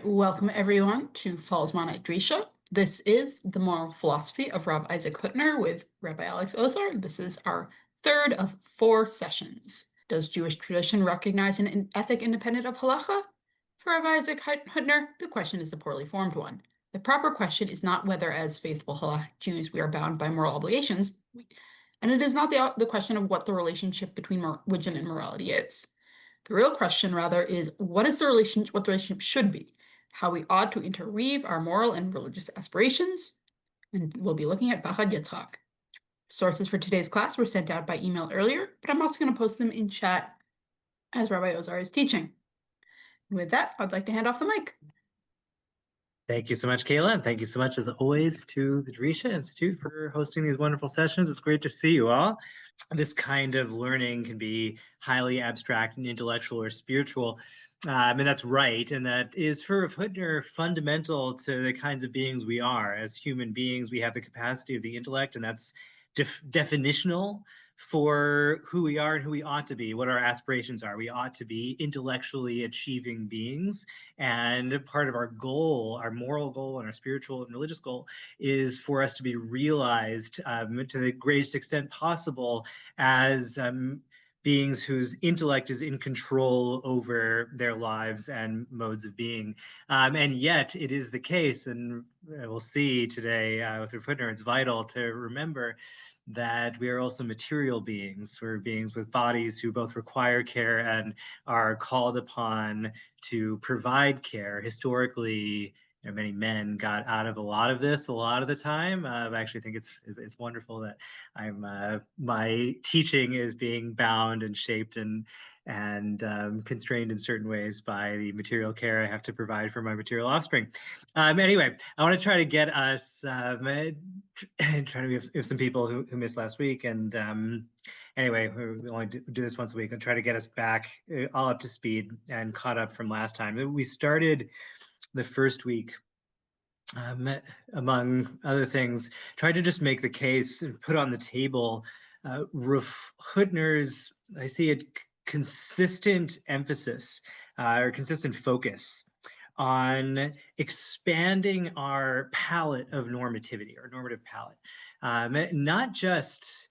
Welcome everyone to Falls Mana Drisha. This is the moral philosophy of Rav Isaac Hutner with Rabbi Alex Ozar. This is our third of 4 sessions. Does Jewish tradition recognize an ethic independent of halakha? For Rav Isaac Hutner, the question is the poorly formed one. The proper question is not whether, as faithful halakhic Jews, we are bound by moral obligations, and it is not the question of what the relationship between religion and morality is. The real question, rather, is what the relationship should be, how we ought to interweave our moral and religious aspirations, and we'll be looking at Pahad Yitzhak. Sources for today's class were sent out by email earlier, but I'm also going to post them in chat as Rabbi Ozar is teaching. With that, I'd like to hand off the mic. Thank you so much, Kayla, and thank you so much, as always, to the Drisha Institute for hosting these wonderful sessions. It's great to see you all. This kind of learning can be highly abstract and intellectual or spiritual, and that's right, and that is, for Hutner, fundamental to the kinds of beings we are. As human beings, we have the capacity of the intellect, and that's definitional for who we are and who we ought to be, what our aspirations are. We ought to be intellectually achieving beings, and part of our goal, our moral goal and our spiritual and religious goal, is for us to be realized to the greatest extent possible as beings whose intellect is in control over their lives and modes of being. And yet it is the case, and we'll see today with Hutner, it's vital to remember that we are also material beings. We're beings with bodies who both require care and are called upon to provide care. Historically, many men got out of a lot of this a lot of the time. I actually think it's wonderful that my teaching is being bound and shaped and constrained in certain ways by the material care I have to provide for my material offspring. Anyway, I want to try to get us trying to we have some people who missed last week, and anyway, we only do this once a week and try to get us back all up to speed and caught up from last time. We started the first week, among other things, tried to just make the case and put on the table Hutner's, I see it, consistent emphasis or consistent focus on expanding our palette of normativity, or normative palette. Not just,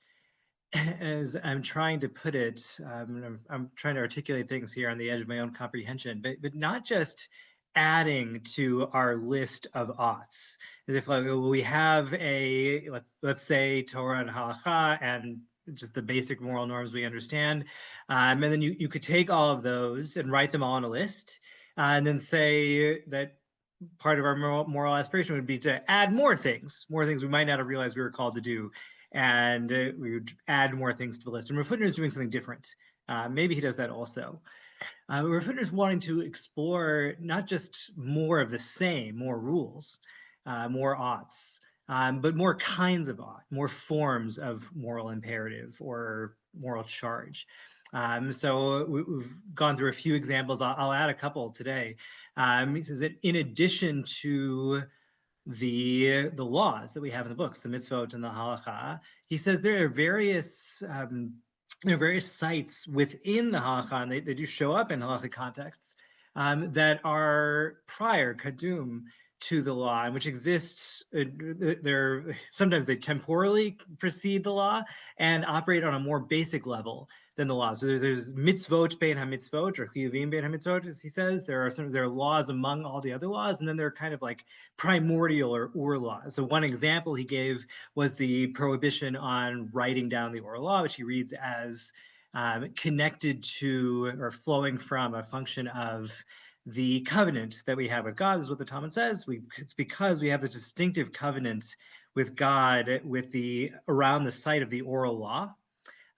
as I'm trying to put it, I'm trying to articulate things here on the edge of my own comprehension, but not just adding to our list of oughts, as if like, we have a, let's say, Torah and halakha and just the basic moral norms we understand, and then you could take all of those and write them all on a list, and then say that part of our moral aspiration would be to add more things we might not have realized we were called to do, and we would add more things to the list. And Hutner is doing something different. Maybe he does that also. Hutner is wanting to explore not just more of the same, more rules, more oughts, but more kinds of ought, more forms of moral imperative or moral charge. So we've gone through a few examples. I'll add a couple today. He says that in addition to the laws that we have in the books, the mitzvot and the halakha, he says there are various sites within the halakha, and they do show up in halakhic contexts, that are prior, kadum, to the law, and which exists. Sometimes they temporally precede the law and operate on a more basic level than the law. So there's mitzvot bein ha-mitzvot, or chiyuvim bein ha-mitzvot, as he says. There are laws among all the other laws, and then there are kind of like primordial or ur laws. So one example he gave was the prohibition on writing down the oral law, which he reads as connected to or flowing from a function of the covenant that we have with God. Is what the Talmud says. It's because we have the distinctive covenant with God around the site of the oral law,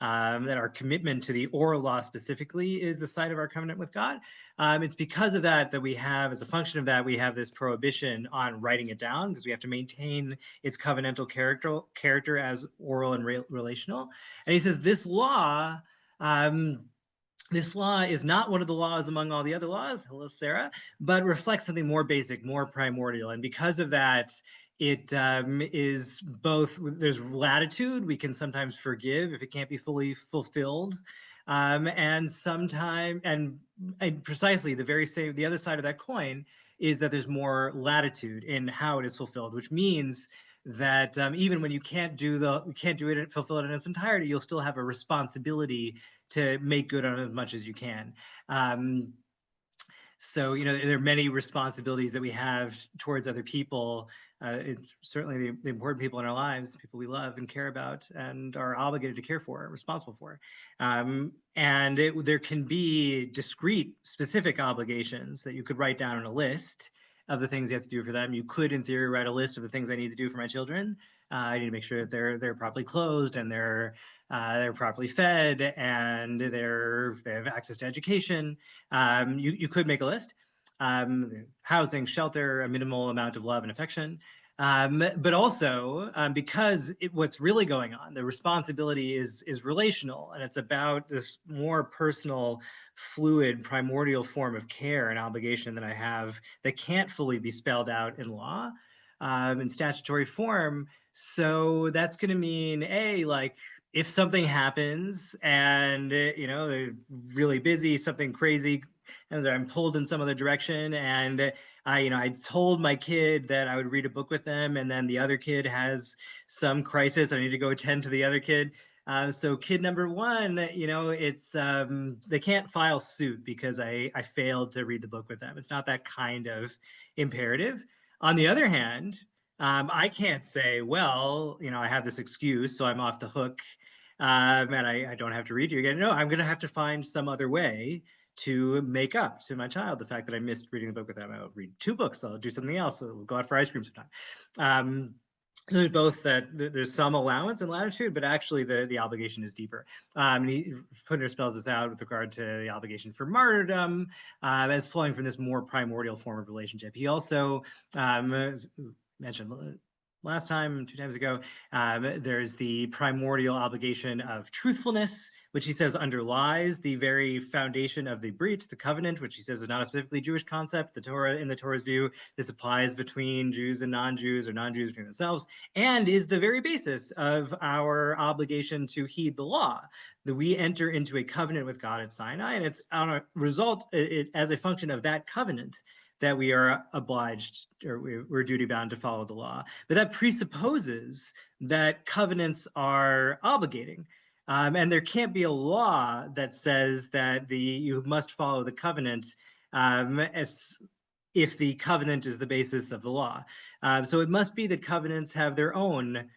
that our commitment to the oral law specifically is the site of our covenant with God. It's because of that we have, as a function of that, we have this prohibition on writing it down, because we have to maintain its covenantal character as oral and relational. And he says this law is not one of the laws among all the other laws, hello Sarah, but reflects something more basic, more primordial. And because of that, it is both, there's latitude, we can sometimes forgive if it can't be fully fulfilled, And sometimes, and precisely the other side of that coin is that there's more latitude in how it is fulfilled, which means that even when you can't do it, fulfill it in its entirety, you'll still have a responsibility to make good on it as much as you can. Um, so, there are many responsibilities that we have towards other people. It's certainly the important people in our lives, people we love and care about and are obligated to care for, responsible for. And there can be discrete, specific obligations that you could write down on a list of the things you have to do for them. You could, in theory, write a list of the things I need to do for my children. I need to make sure that they're properly clothed and they're properly fed and they have access to education. You could make a list. Housing, shelter, a minimal amount of love and affection. But also because what's really going on, the responsibility is relational, and it's about this more personal, fluid, primordial form of care and obligation that I have that can't fully be spelled out in law, in statutory form. So that's going to mean like if something happens and they're really busy, something crazy, and I'm pulled in some other direction, and I told my kid that I would read a book with them, and then the other kid has some crisis. I need to go attend to the other kid. So kid number one, it's they can't file suit because I failed to read the book with them. It's not that kind of imperative. On the other hand, I can't say, well, I have this excuse, so I'm off the hook, and I don't have to read you again. No, I'm going to have to find some other way to make up to my child the fact that I missed reading the book with them. I'll read 2 books. I'll do something else. We'll go out for ice cream sometime. So there's both that there's some allowance and latitude, but actually the obligation is deeper. Hutner spells this out with regard to the obligation for martyrdom as flowing from this more primordial form of relationship. He also mentioned last time, 2 times ago, there's the primordial obligation of truthfulness, which he says underlies the very foundation of the Brit, the covenant, which he says is not a specifically Jewish concept. In the Torah's view, this applies between Jews and non-Jews, or non-Jews between themselves, and is the very basis of our obligation to heed the law. That we enter into a covenant with God at Sinai, and it's on a result, as a function of that covenant, that we are obliged, or we're duty bound to follow the law. But that presupposes that covenants are obligating. And there can't be a law that says that you must follow the covenant as if the covenant is the basis of the law. So it must be that covenants have their own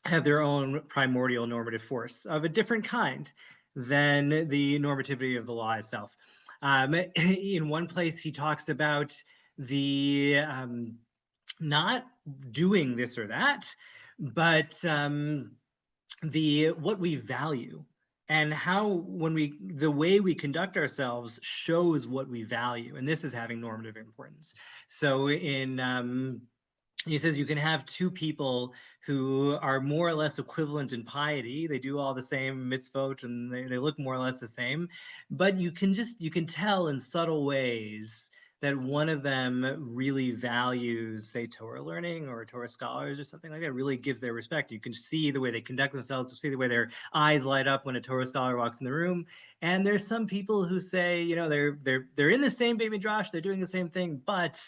primordial normative force of a different kind than the normativity of the law itself. In one place, he talks about the not doing this or that, but what we value and how the way we conduct ourselves shows what we value, and this is having normative importance. So he says you can have 2 people who are more or less equivalent in piety. They do all the same mitzvot and they look more or less the same, but you can tell in subtle ways that one of them really values, say, Torah learning or Torah scholars or something like that, really gives their respect. You can see the way they conduct themselves, see the way their eyes light up when a Torah scholar walks in the room. And there's some people who say, they're in the same Beit Midrash, they're doing the same thing, but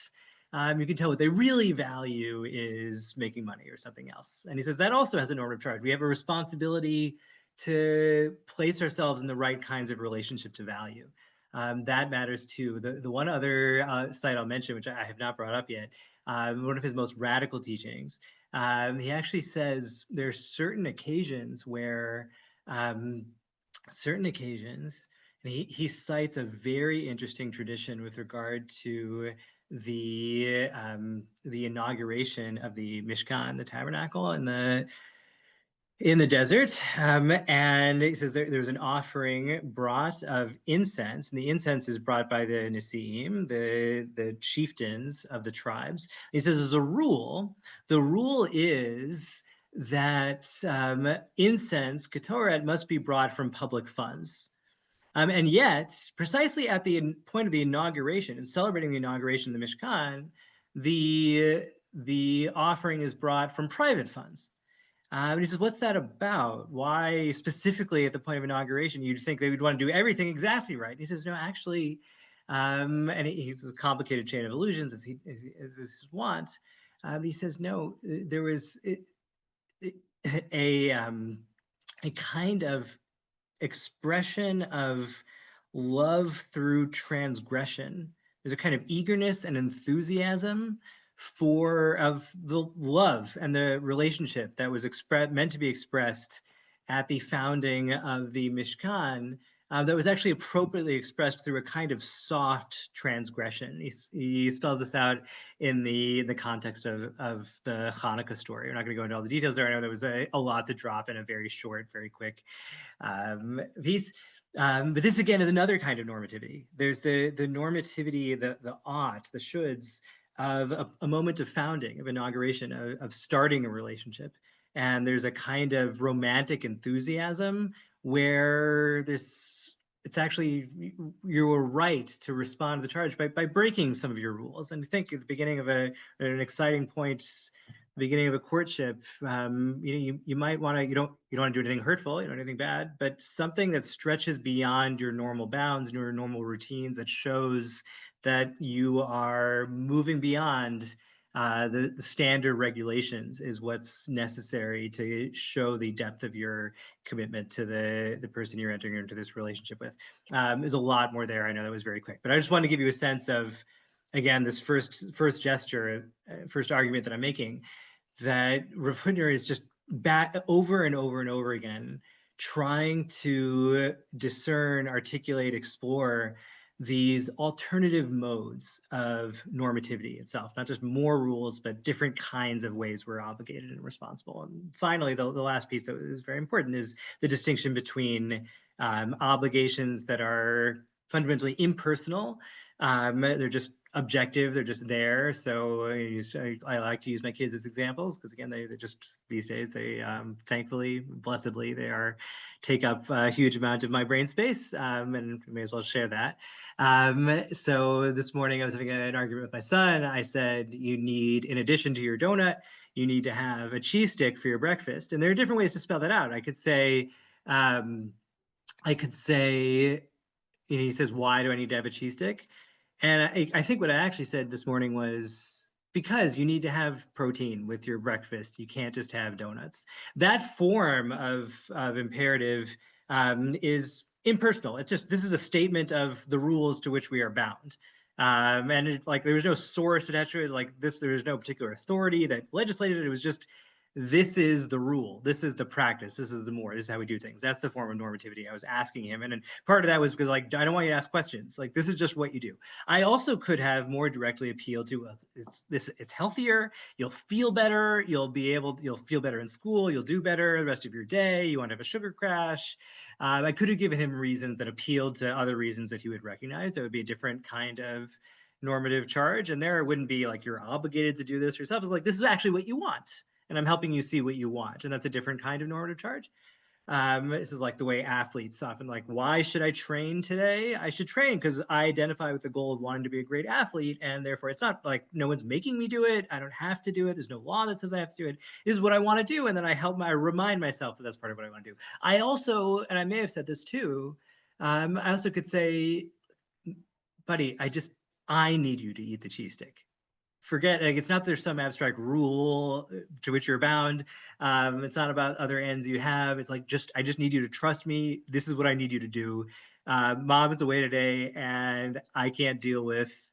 you can tell what they really value is making money or something else. And he says that also has a normative charge. We have a responsibility to place ourselves in the right kinds of relationship to value. That matters too. The one other site I'll mention, which I have not brought up yet, one of his most radical teachings, he actually says there are certain occasions where, and he cites a very interesting tradition with regard to the inauguration of the Mishkan, the tabernacle, in the desert, and he says there's an offering brought of incense, and the incense is brought by the Nesiim, the chieftains of the tribes. He says as a rule, the rule is that incense, ketoret, must be brought from public funds. And yet, precisely at the point of the inauguration and celebrating the inauguration of the Mishkan, the offering is brought from private funds. And he says, what's that about? Why specifically at the point of inauguration, you'd think they would want to do everything exactly right? And he says, no, actually, and he's a complicated chain of illusions as he wants. He says, no, there was a kind of expression of love through transgression. There's a kind of eagerness and enthusiasm of the love and the relationship that was meant to be expressed at the founding of the Mishkan, that was actually appropriately expressed through a kind of soft transgression. He spells this out in the context of the Hanukkah story. We're not going to go into all the details there. I know there was a lot to drop in a very short, very quick piece. But this again is another kind of normativity. There's the normativity, the ought, the shoulds of a moment of founding, of inauguration, of starting a relationship. And there's a kind of romantic enthusiasm where it's actually, you were right to respond to the charge by breaking some of your rules. And I think at the beginning of an exciting point, beginning of a courtship, you might want to, you don't want to do anything hurtful, you don't do anything bad, but something that stretches beyond your normal bounds and your normal routines, that shows that you are moving beyond the standard regulations, is what's necessary to show the depth of your commitment to the person you're entering into this relationship with. There's a lot more there. I know that was very quick, but I just wanted to give you a sense of, again, this first gesture, first argument that I'm making, that Rav Hutner is just back over and over and over again trying to discern, articulate, explore these alternative modes of normativity itself, not just more rules, but different kinds of ways we're obligated and responsible. And finally, the last piece that is very important is the distinction between obligations that are fundamentally impersonal. They're just objective, they're just there. So I like to use my kids as examples because, again, they're just, these days, they thankfully, blessedly, they take up a huge amount of my brain space, and may as well share that. So this morning I was having an argument with my son. I said, you need, in addition to your donut, you need to have a cheese stick for your breakfast. And there are different ways to spell that out. I could say, he says, why do I need to have a cheese stick? And I think what I actually said this morning was, because you need to have protein with your breakfast. You can't just have donuts. That form of imperative is impersonal. It's just, this is a statement of the rules to which we are bound. And there was no source attached to it. Like this, there was no particular authority that legislated it. It was just, this is the rule. This is the practice. This is the more. This is how we do things. That's the form of normativity I was asking him. And part of that was because, like, I don't want you to ask questions. Like, this is just what you do. I also could have more directly appealed to, it's healthier. You'll feel better. You'll feel better in school. You'll do better the rest of your day. You won't have a sugar crash. I could have given him reasons that appealed to other reasons that he would recognize. That would be a different kind of normative charge. And there it wouldn't be like, you're obligated to do this yourself. It's like, this is actually what you want, and I'm helping you see what you want. And that's a different kind of normative charge. This is like the way athletes often, like, why should I train today? I should train because I identify with the goal of wanting to be a great athlete. And therefore it's not like no one's making me do it. I don't have to do it. There's no law that says I have to do it. This is what I want to do. And then I remind myself that that's part of what I want to do. I also, and I may have said this too, I also could say, buddy, I need you to eat the cheese stick. Forget, like, it's not there's some abstract rule to which you're bound. It's not about other ends you have. It's like, I just need you to trust me. This is what I need you to do. Mom is away today, and I can't deal with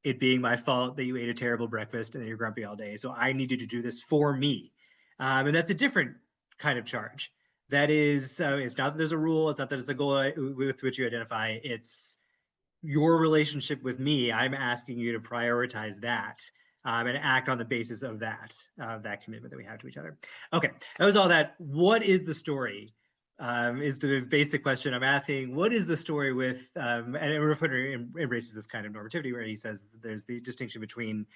it being my fault that you ate a terrible breakfast and then you're grumpy all day. So I need you to do this for me. And that's a different kind of charge. That is, it's not that there's a rule. It's not that it's a goal with which you identify. It's your relationship with me. I'm asking you to prioritize that, and act on the basis of that commitment that we have to each other. Okay, that was all that. What is the story? Is the basic question I'm asking. What is the story with, and Rav Hutner embraces this kind of normativity where he says there's the distinction between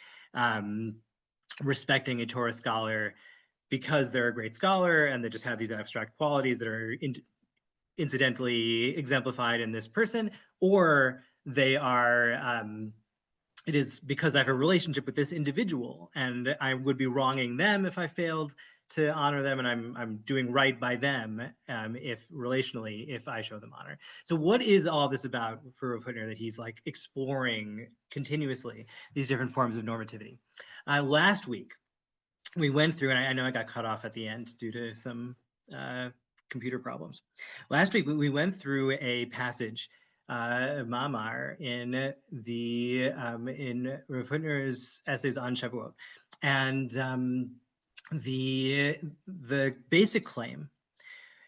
respecting a Torah scholar because they're a great scholar and they just have these abstract qualities that are incidentally exemplified in this person, or they are, it is because I have a relationship with this individual and I would be wronging them if I failed to honor them, and I'm doing right by them if relationally, if I show them honor. So what is all this about for Hutner that he's like exploring continuously these different forms of normativity? Last week, we went through, and I know I got cut off at the end due to some computer problems. Last week, we went through a passage, Mamar, in Rav Hutner's essays on Shavuot, and the basic claim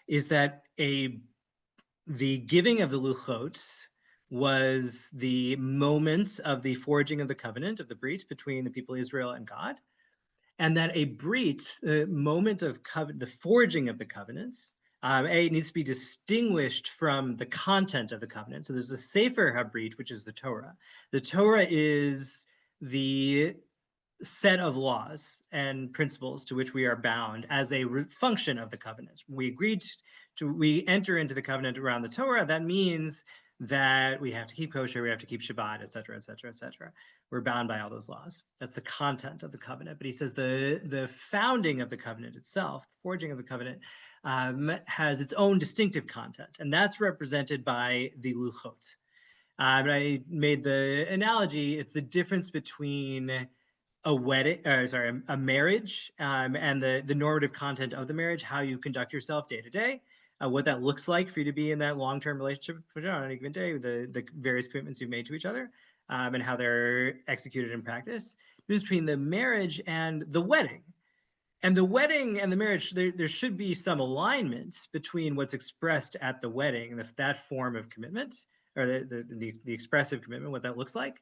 is that the giving of the luchot was the moment of the forging of the covenant, of the brit between the people of Israel and God, and that a brit, the moment of the forging of the covenants, it needs to be distinguished from the content of the covenant. So there's the Sefer HaBrit, which is the Torah. The Torah is the set of laws and principles to which we are bound as a function of the covenant. We enter into the covenant around the Torah. That means that we have to keep kosher, we have to keep Shabbat, et cetera, et cetera, et cetera. We're bound by all those laws. That's the content of the covenant. But he says the founding of the covenant itself, the forging of the covenant, has its own distinctive content, and that's represented by the luchot. I made the analogy, it's the difference between a marriage, and the normative content of the marriage, how you conduct yourself day to day, what that looks like for you to be in that long-term relationship on any given day, the various commitments you've made to each other, and how they're executed in practice. Between the marriage and the wedding. And the wedding and the marriage, there should be some alignments between what's expressed at the wedding, that form of commitment, or the expressive commitment, what that looks like.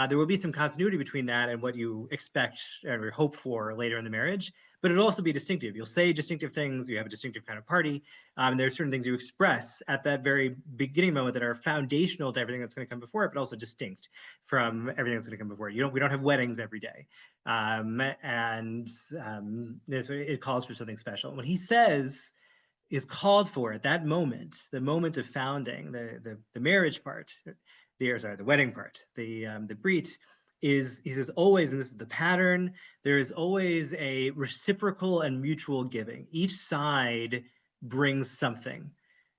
There will be some continuity between that and what you expect or hope for later in the marriage, but it'll also be distinctive. You'll say distinctive things, you have a distinctive kind of party, and there's certain things you express at that very beginning moment that are foundational to everything that's going to come before it, but also distinct from everything that's going to come before it. We don't have weddings every day, it calls for something special. What he says is called for at that moment, the moment of founding, the marriage part, the wedding part, the brit, is, he says, always, and this is the pattern, there is always a reciprocal and mutual giving. Each side brings something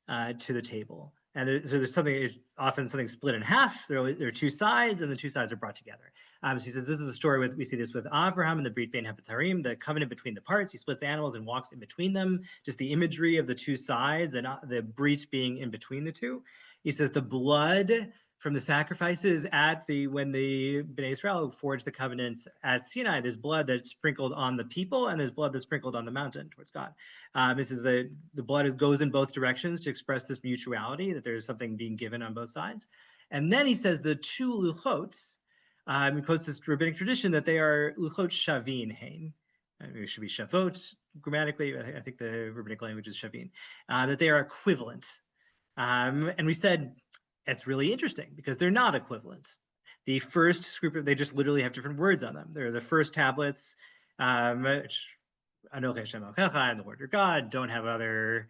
to the table. And so there's something, often something split in half. There are two sides, and the two sides are brought together. So he says this is a story we see this with Avraham and the Brit Bein HaBetarim, the covenant between the parts. He splits the animals and walks in between them. Just the imagery of the two sides and the Brit being in between the two. He says the blood from the sacrifices when the Bnei Israel forged the covenant at Sinai, there's blood that's sprinkled on the people, and there's blood that's sprinkled on the mountain towards God. This is the blood goes in both directions to express this mutuality, that there's something being given on both sides. And then he says the two luchot, he quotes this rabbinic tradition that they are luchot shavin hein. It should be shavot grammatically. I think the rabbinic language is shavin. That they are equivalent. And we said, it's really interesting because they're not equivalent. The first group, they just literally have different words on them. They're the first tablets, which Anochi Hashem Elokecha, I'm the Lord your God. Don't have other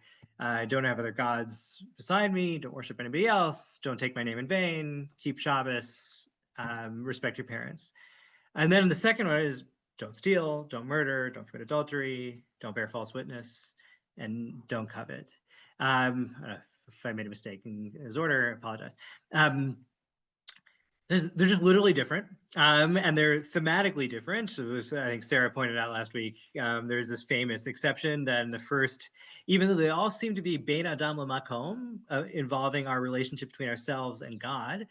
gods beside me. Don't worship anybody else. Don't take my name in vain. Keep Shabbos. Respect your parents. And then the second one is don't steal, don't murder, don't commit adultery, don't bear false witness, and don't covet. If I made a mistake in his order, I apologize. They're just literally different, and they're thematically different. So I think Sarah pointed out last week, there's this famous exception that in the first, even though they all seem to be Bein Adam L'Makom, involving our relationship between ourselves and God,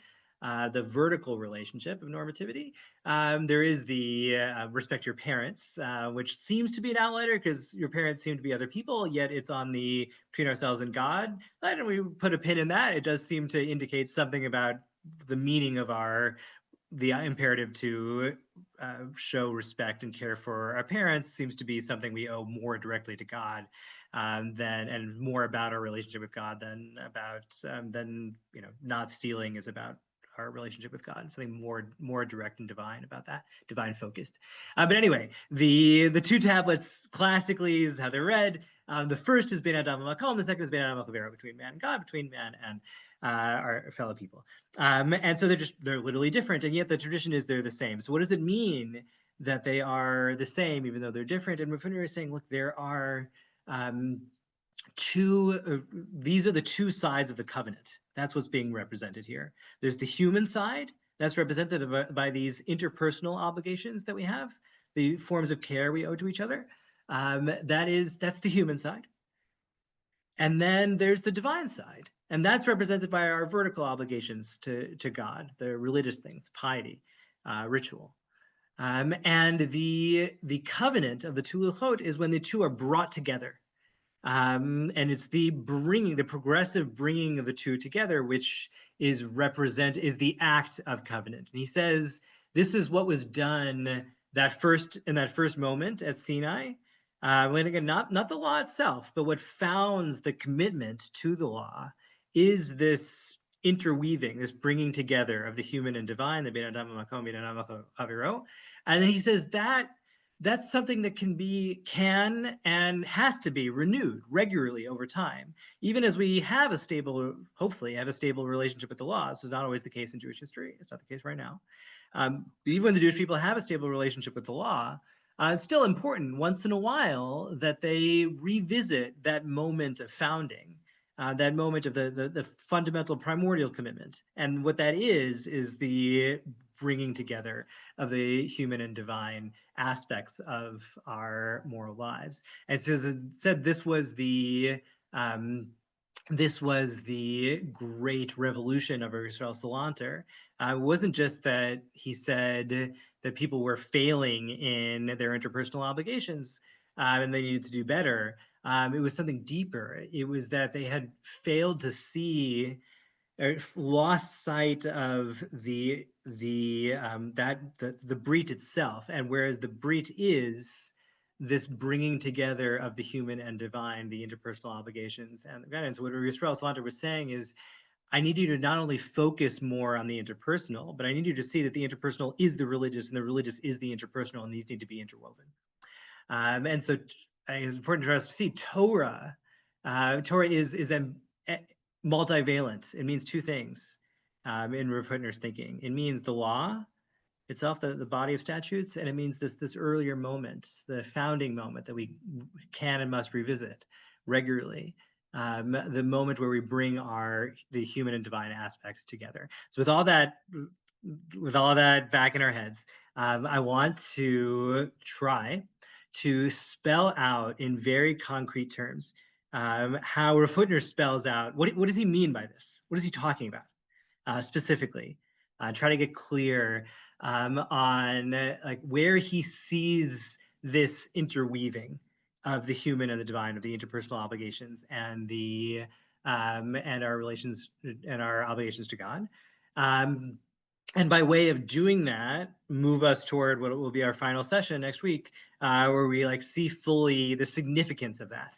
the vertical relationship of normativity, there is the respect your parents, which seems to be an outlier because your parents seem to be other people, yet it's on the between ourselves and God. And we put a pin in that. It does seem to indicate something about the meaning of the imperative to show respect and care for our parents seems to be something we owe more directly to God and more about our relationship with God than not stealing is about our relationship with God, something more direct and divine about that, divine focused. But anyway, the two tablets classically is how they're read. The first is Bein Adam L'Makom, the second is Bein Adam L'Chavero, between man and God, between man and our fellow people. And so they're literally different, and yet the tradition is they're the same. So what does it mean that they are the same, even though they're different. And Hutner is saying, look, there are these are the two sides of the covenant. That's what's being represented here. There's the human side that's represented by these interpersonal obligations that we have, the forms of care we owe to each other. That's the human side. And then there's the divine side, and that's represented by our vertical obligations to God, the religious things, piety, ritual. And the covenant of the two luchot is when the two are brought together. And it's the progressive bringing of the two together, which is the act of covenant. And he says, this is what was done in that first moment at Sinai. When again, not the law itself, but what founds the commitment to the law is this interweaving, this bringing together of the human and divine, the Ben Adam Makom, Ben Adam Chaviro. And then he says that's something that can and has to be renewed regularly over time, even as we hopefully have a stable relationship with the law. This is not always the case in Jewish history. It's not the case right now. Even when the Jewish people have a stable relationship with the law, it's still important once in a while that they revisit that moment of founding, that moment of the fundamental primordial commitment. And what that is the bringing together of the human and divine aspects of our moral lives. And so as it said, this was the great revolution of Yisrael Salanter. It wasn't just that he said that people were failing in their interpersonal obligations and they needed to do better. It was something deeper. It was that they had failed to see or lost sight of the brit itself, and whereas the brit is this bringing together of the human and divine, the interpersonal obligations and the guidance. What Yisrael Salanter was saying is, I need you to not only focus more on the interpersonal, but I need you to see that the interpersonal is the religious and the religious is the interpersonal, and these need to be interwoven. And so it's important for us to see Torah. Torah is multivalent. It means two things in Rav Hutner's thinking. It means the law itself, the body of statutes, and it means this earlier moment, the founding moment that we can and must revisit regularly. The moment where we bring the human and divine aspects together. So with all that back in our heads, I want to try to spell out in very concrete terms how Rav Hutner spells out what does he mean by this? What is he talking about specifically? Try to get clear on like where he sees this interweaving of the human and the divine, of the interpersonal obligations and the and our relations and our obligations to God. And by way of doing that, move us toward what will be our final session next week, where we like see fully the significance of that.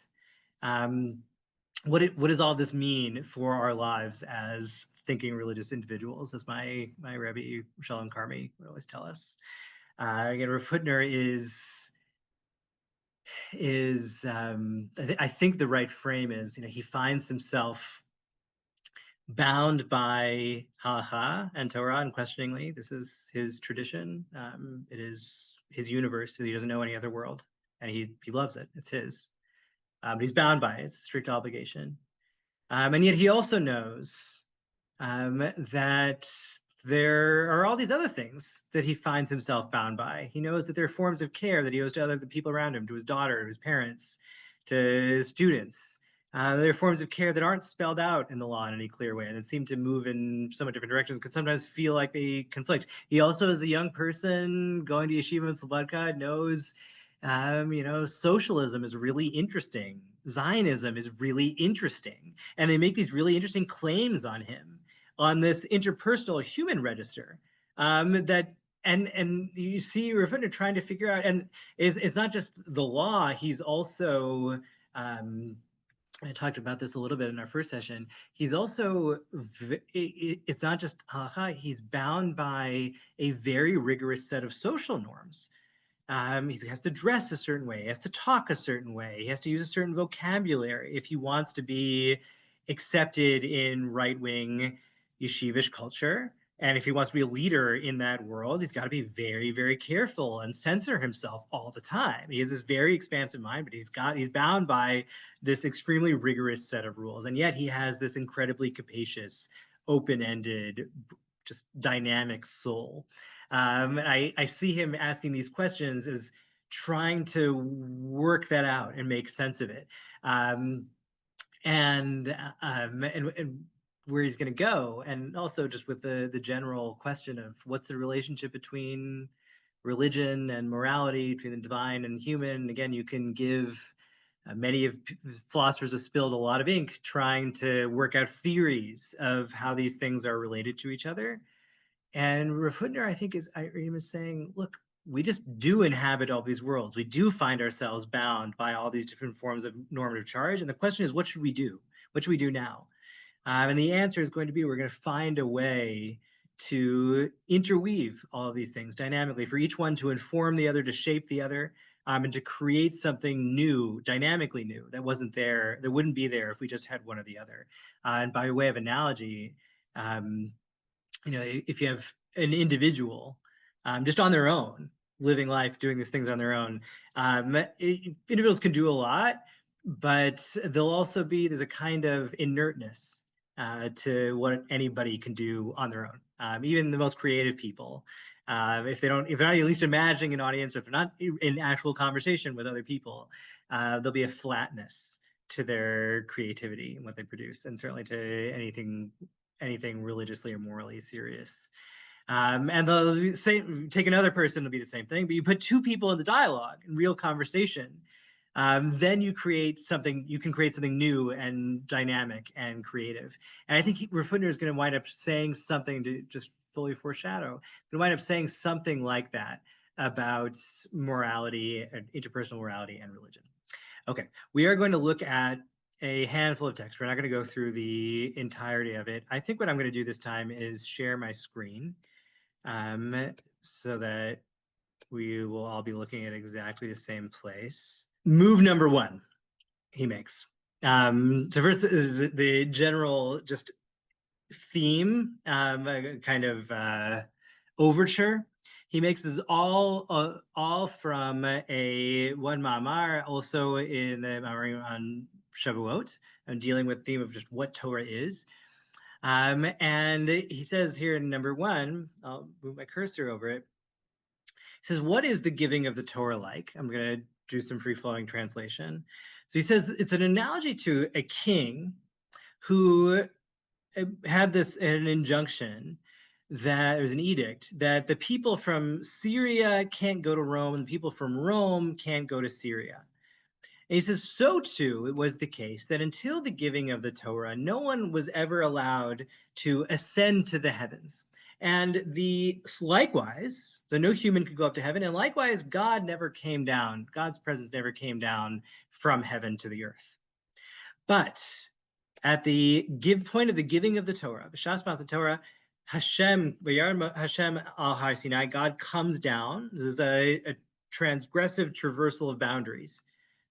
What does all this mean for our lives as thinking religious individuals, as my Rabbi Shalom Karmi would always tell us. Again, Rav Hutner I think the right frame is, he finds himself bound by halakha and Torah unquestioningly. This is his tradition. It is his universe. He doesn't know any other world, and he loves it. It's his. But he's bound by it. It's a strict obligation. And yet he also knows that there are all these other things that he finds himself bound by. He knows that there are forms of care that he owes to the people around him, to his daughter, to his parents, to his students. There are forms of care that aren't spelled out in the law in any clear way and that seem to move in somewhat different directions, could sometimes feel like they conflict. He also, as a young person going to yeshiva in Slobodka, knows socialism is really interesting. Zionism is really interesting. And they make these really interesting claims on him on this interpersonal human register that and you see Rav Hutner trying to figure out, and it's not just the law, he's also I talked about this a little bit in our first session. He's also, it's not just halakha, he's bound by a very rigorous set of social norms. He has to dress a certain way, he has to talk a certain way, he has to use a certain vocabulary if he wants to be accepted in right-wing yeshivish culture. And if he wants to be a leader in that world, he's got to be very, very careful and censor himself all the time. He has this very expansive mind, but he's bound by this extremely rigorous set of rules. And yet he has this incredibly capacious, open-ended, just dynamic soul. I see him asking these questions as trying to work that out and make sense of it. And where he's going to go, and also just with the general question of what's the relationship between religion and morality, between the divine and human. Again, you can give many of philosophers have spilled a lot of ink trying to work out theories of how these things are related to each other. And Rav Hutner, I think, I hear him as saying, look, we just do inhabit all these worlds. We do find ourselves bound by all these different forms of normative charge. And the question is, what should we do? What should we do now? And the answer is going to be, we're going to find a way to interweave all of these things dynamically, for each one to inform the other, to shape the other, and to create something new, dynamically new, that wasn't there, that wouldn't be there if we just had one or the other. And by way of analogy, if you have an individual just on their own, living life, doing these things on their own, individuals can do a lot, but there's a kind of inertness to what anybody can do on their own. Even the most creative people, if they're not at least imagining an audience, if they're not in actual conversation with other people, there'll be a flatness to their creativity and what they produce, and certainly to anything religiously or morally serious. And the same, take another person, it'll be the same thing, but you put two people in the dialogue, in real conversation, then you can create something new and dynamic and creative. And I think Rav Hutner is going to wind up saying something, to just fully foreshadow, going to wind up saying something like that about morality, and interpersonal morality and religion. Okay, we are going to look at a handful of texts. We're not going to go through the entirety of it. I think what I'm going to do this time is share my screen so that we will all be looking at exactly the same place. Move number one he makes. So first is the general just theme, kind of overture. He makes this all from a one mamar, also in the mamar on Shavuot, and dealing with the theme of just what Torah is. And he says here in number one, I'll move my cursor over it. He says, what is the giving of the Torah like? I'm going to do some free-flowing translation. So he says it's an analogy to a king who had an injunction, that there's an edict that the people from Syria can't go to Rome, and the people from Rome can't go to Syria. And he says, so too it was the case that until the giving of the Torah, no one was ever allowed to ascend to the heavens. And likewise, so no human could go up to heaven, and likewise, God never came down, God's presence never came down from heaven to the earth. But at the point of the giving of the Torah, B'shas Torah, Hashem al Har Sinai, God comes down. This is a transgressive traversal of boundaries.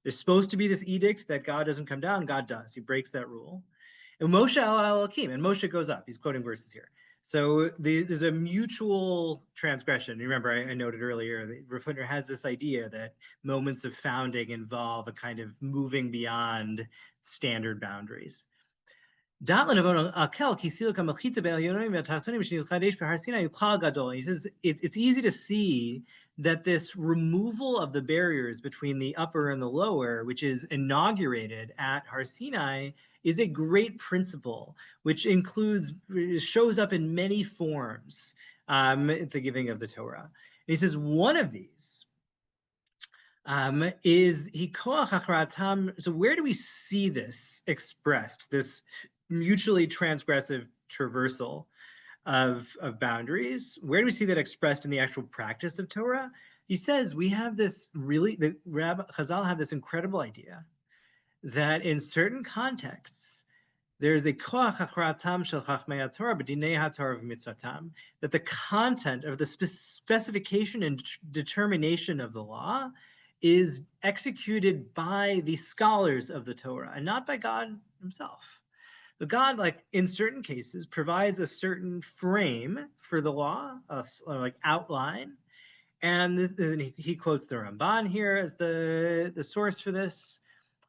There's supposed to be this edict that God doesn't come down. God does. He breaks that rule. And Moshe al Elohim, and Moshe goes up. He's quoting verses here. So there's a mutual transgression. Remember, I noted earlier that Rav Hutner has this idea that moments of founding involve a kind of moving beyond standard boundaries. He says it's easy to see that this removal of the barriers between the upper and the lower, which is inaugurated at Har Sinai, is a great principle, which shows up in many forms at the giving of the Torah. And he says one of these is hikoach hacharatam. So where do we see this expressed, this mutually transgressive traversal of boundaries? Where do we see that expressed in the actual practice of Torah? He says we have this the Rabbi Chazal have this incredible idea that in certain contexts there's a koach hacharatam shel chachmei Torah b'dinei haTorah v'mitzvatam, that the content of the specification and determination of the law is executed by the scholars of the Torah and not by God himself. But God, like in certain cases, provides a certain frame for the law, like outline. And he quotes the Ramban here as the source for this.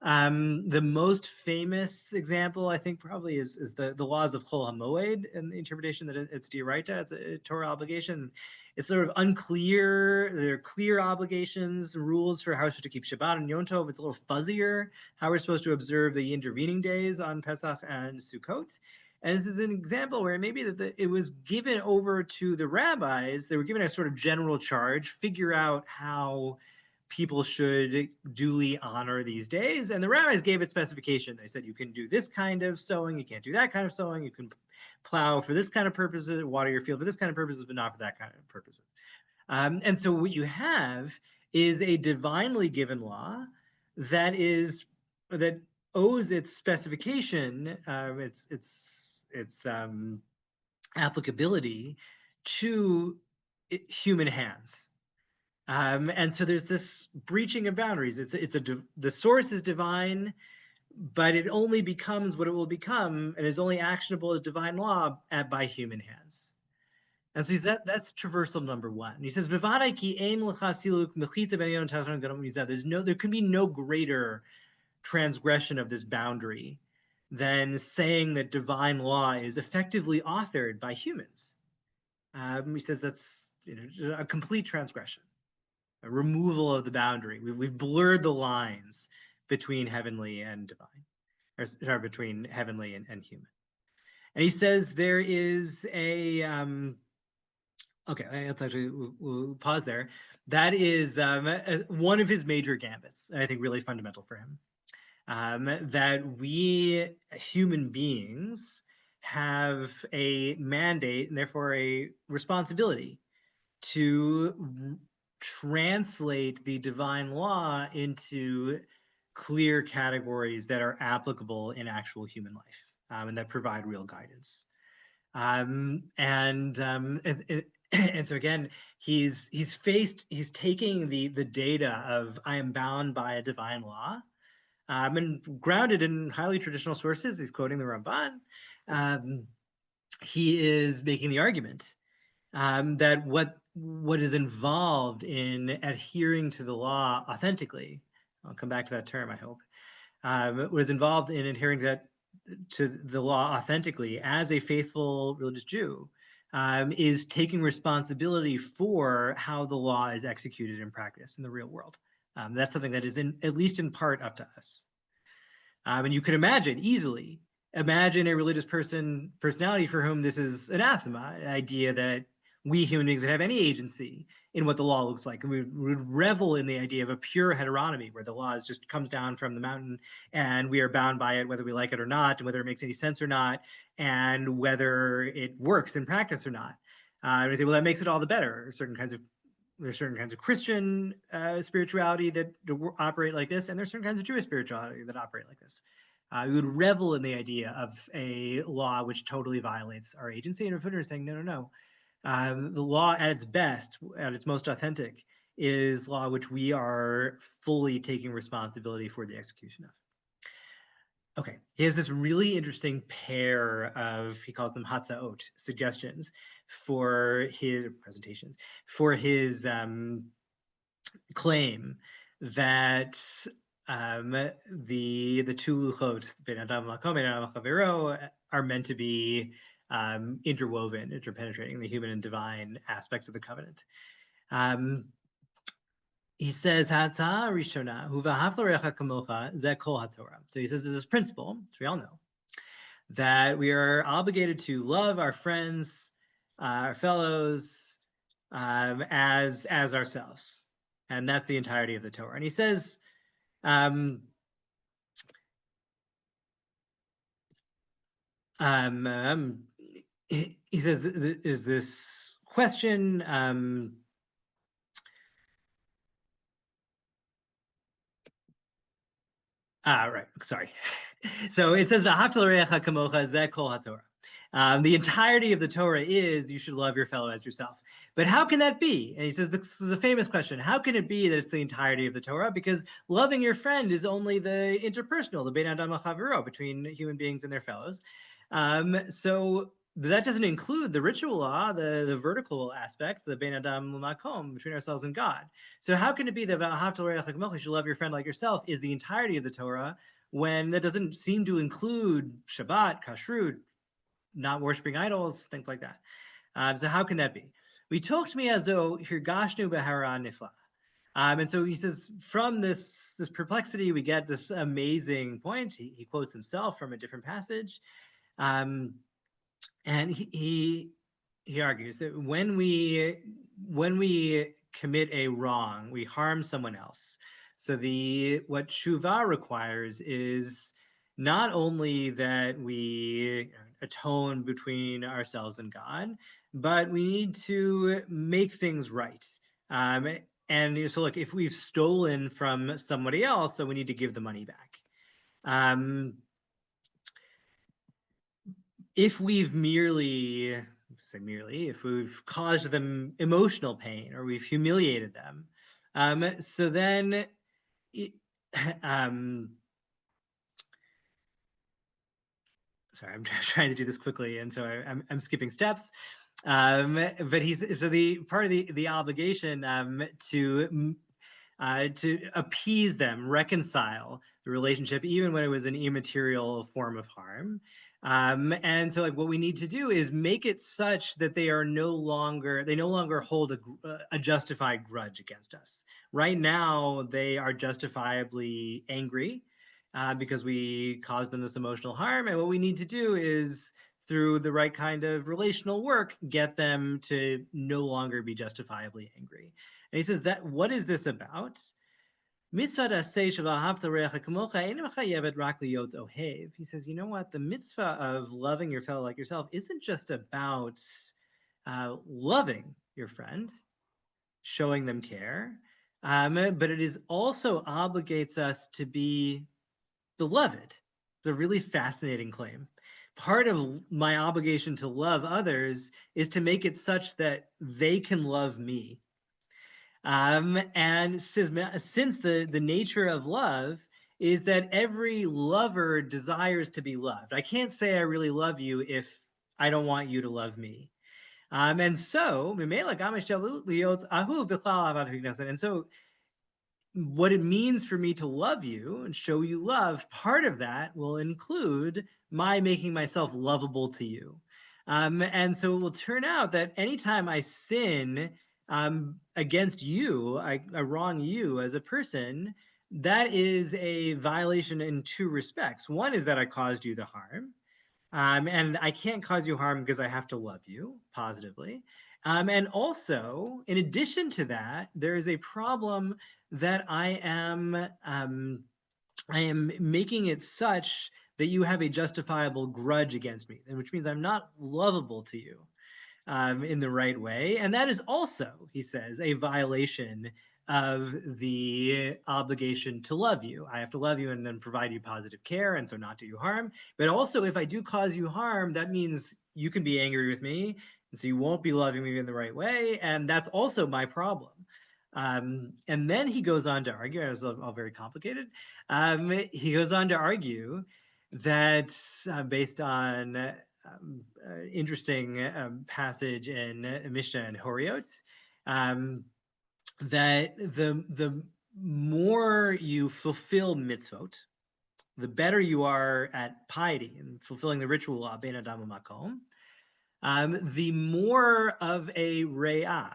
The most famous example, I think, probably is the laws of Chol HaMoed and the interpretation that it's d'oraita, it's a Torah obligation. It's sort of unclear. There are clear obligations, rules for how we're supposed to keep Shabbat and Yom Tov. It's a little fuzzier how we're supposed to observe the intervening days on Pesach and Sukkot. And this is an example where maybe it was given over to the rabbis. They were given a sort of general charge, figure out how people should duly honor these days. And the rabbis gave it specification. They said, you can do this kind of sowing, you can't do that kind of sowing, you can plow for this kind of purposes, water your field for this kind of purposes, but not for that kind of purposes. And so what you have is a divinely given law that owes its specification, its applicability to human hands. And so there's this breaching of boundaries. The source is divine, but it only becomes what it will become, and is only actionable as divine law by human hands. And so that's traversal number one. And he says, there can be no greater transgression of this boundary than saying that divine law is effectively authored by humans. He says that's a complete transgression, a removal of the boundary. We've blurred the lines between heavenly and divine, or between heavenly and human. And he says there is a okay, let's actually we'll pause there. That is one of his major gambits, and I think really fundamental for him. That we human beings have a mandate and therefore a responsibility to translate the divine law into clear categories that are applicable in actual human life, and that provide real guidance. And so again, he's taking the data of I am bound by a divine law, and grounded in highly traditional sources. He's quoting the Ramban. He is making the argument that what is involved in adhering to the law authentically, I'll come back to that term, I hope, what is involved in adhering to the law authentically as a faithful religious Jew is taking responsibility for how the law is executed in practice in the real world. That's something that is at least in part up to us. And you can easily imagine a religious personality for whom this is anathema, an idea that we human beings would have any agency in what the law looks like. And we would revel in the idea of a pure heteronomy where the law just comes down from the mountain and we are bound by it, whether we like it or not, and whether it makes any sense or not, and whether it works in practice or not. And we say, well, that makes it all the better. There's certain kinds of Christian spirituality that operate like this, and there's certain kinds of Jewish spirituality that operate like this. We would revel in the idea of a law which totally violates our agency. And Hutner is saying, no. The law at its best, at its most authentic, is law which we are fully taking responsibility for the execution of. Okay, he has this really interesting pair of, he calls them hatzaot, suggestions for his presentations, for his claim that the two luchot, ben adam lakom, ben adam chavero, are meant to be interwoven, interpenetrating the human and divine aspects of the covenant. He says, "Hata rishona huvahav l'recha kamocha ze kol haTorah." So he says there's this principle, which we all know, that we are obligated to love our friends, our fellows, as ourselves, and that's the entirety of the Torah. And he says, he says, is this question? Right. Sorry. So it says the entirety of the Torah is you should love your fellow as yourself. But how can that be? And he says this is a famous question. How can it be that it's the entirety of the Torah? Because loving your friend is only the interpersonal, the ben adam chavero, between human beings and their fellows. So that doesn't include the ritual law, the vertical aspects, the bein adam l'makom, between ourselves and God. So how can it be that v'ahavta l'reach kamocha, you should love your friend like yourself, is the entirety of the Torah, when that doesn't seem to include Shabbat, kashrut, not worshiping idols, things like that? So how can that be? We talked me as though hirgashnu behara nifla. And so he says, from this perplexity, we get this amazing point. He quotes himself from a different passage. Um, and he argues that when we commit a wrong, we harm someone else. So what tshuva requires is not only that we atone between ourselves and God, but we need to make things right. And so, look, if we've stolen from somebody else, so we need to give the money back. If we've if we've caused them emotional pain or we've humiliated them, so then, sorry, I'm trying to do this quickly, and so I'm skipping steps. But the part of the obligation to appease them, reconcile the relationship, even when it was an immaterial form of harm. And so, like, what we need to do is make it such that they no longer hold a justified grudge against us. Right now, they are justifiably angry because we caused them this emotional harm. And what we need to do is, through the right kind of relational work, get them to no longer be justifiably angry. And he says that, what is this about? He says, you know what? The mitzvah of loving your fellow like yourself isn't just about loving your friend, showing them care, but it is also obligates us to be beloved. It's a really fascinating claim. Part of my obligation to love others is to make it such that they can love me. And since the nature of love is that every lover desires to be loved. I can't say I really love you if I don't want you to love me. And so, what it means for me to love you and show you love, part of that will include my making myself lovable to you. And so it will turn out that anytime I sin against you, I wrong you as a person, that is a violation in two respects. One is that I caused you the harm. And I can't cause you harm because I have to love you positively. And also, in addition to that, there is a problem that I am making it such that you have a justifiable grudge against me, which means I'm not lovable to you in the right way. And that is also, he says, a violation of the obligation to love you. I have to love you and then provide you positive care, and so not do you harm. But also, if I do cause you harm, that means you can be angry with me, and so you won't be loving me in the right way, and that's also my problem. And then he goes on to argue, and it's all very complicated. He goes on to argue that based on interesting passage in Mishnah and Horiot, that the more you fulfill mitzvot, the better you are at piety and fulfilling the ritual law, bein adam makom, the more of a re'ah,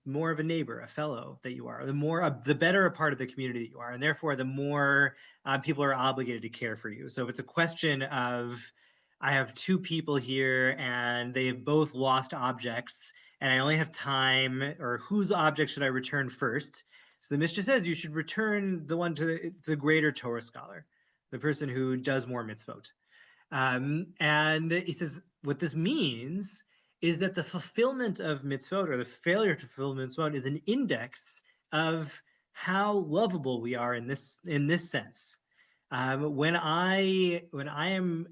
more of a neighbor, a fellow that you are, the better a part of the community that you are, and therefore the more people are obligated to care for you. So if it's a question of, I have two people here and they have both lost objects and I only have time, or whose object should I return first? So the Mishnah says you should return the one to the greater Torah scholar, the person who does more mitzvot. And he says, what this means is that the fulfillment of mitzvot, or the failure to fulfill mitzvot, is an index of how lovable we are in this sense. When I am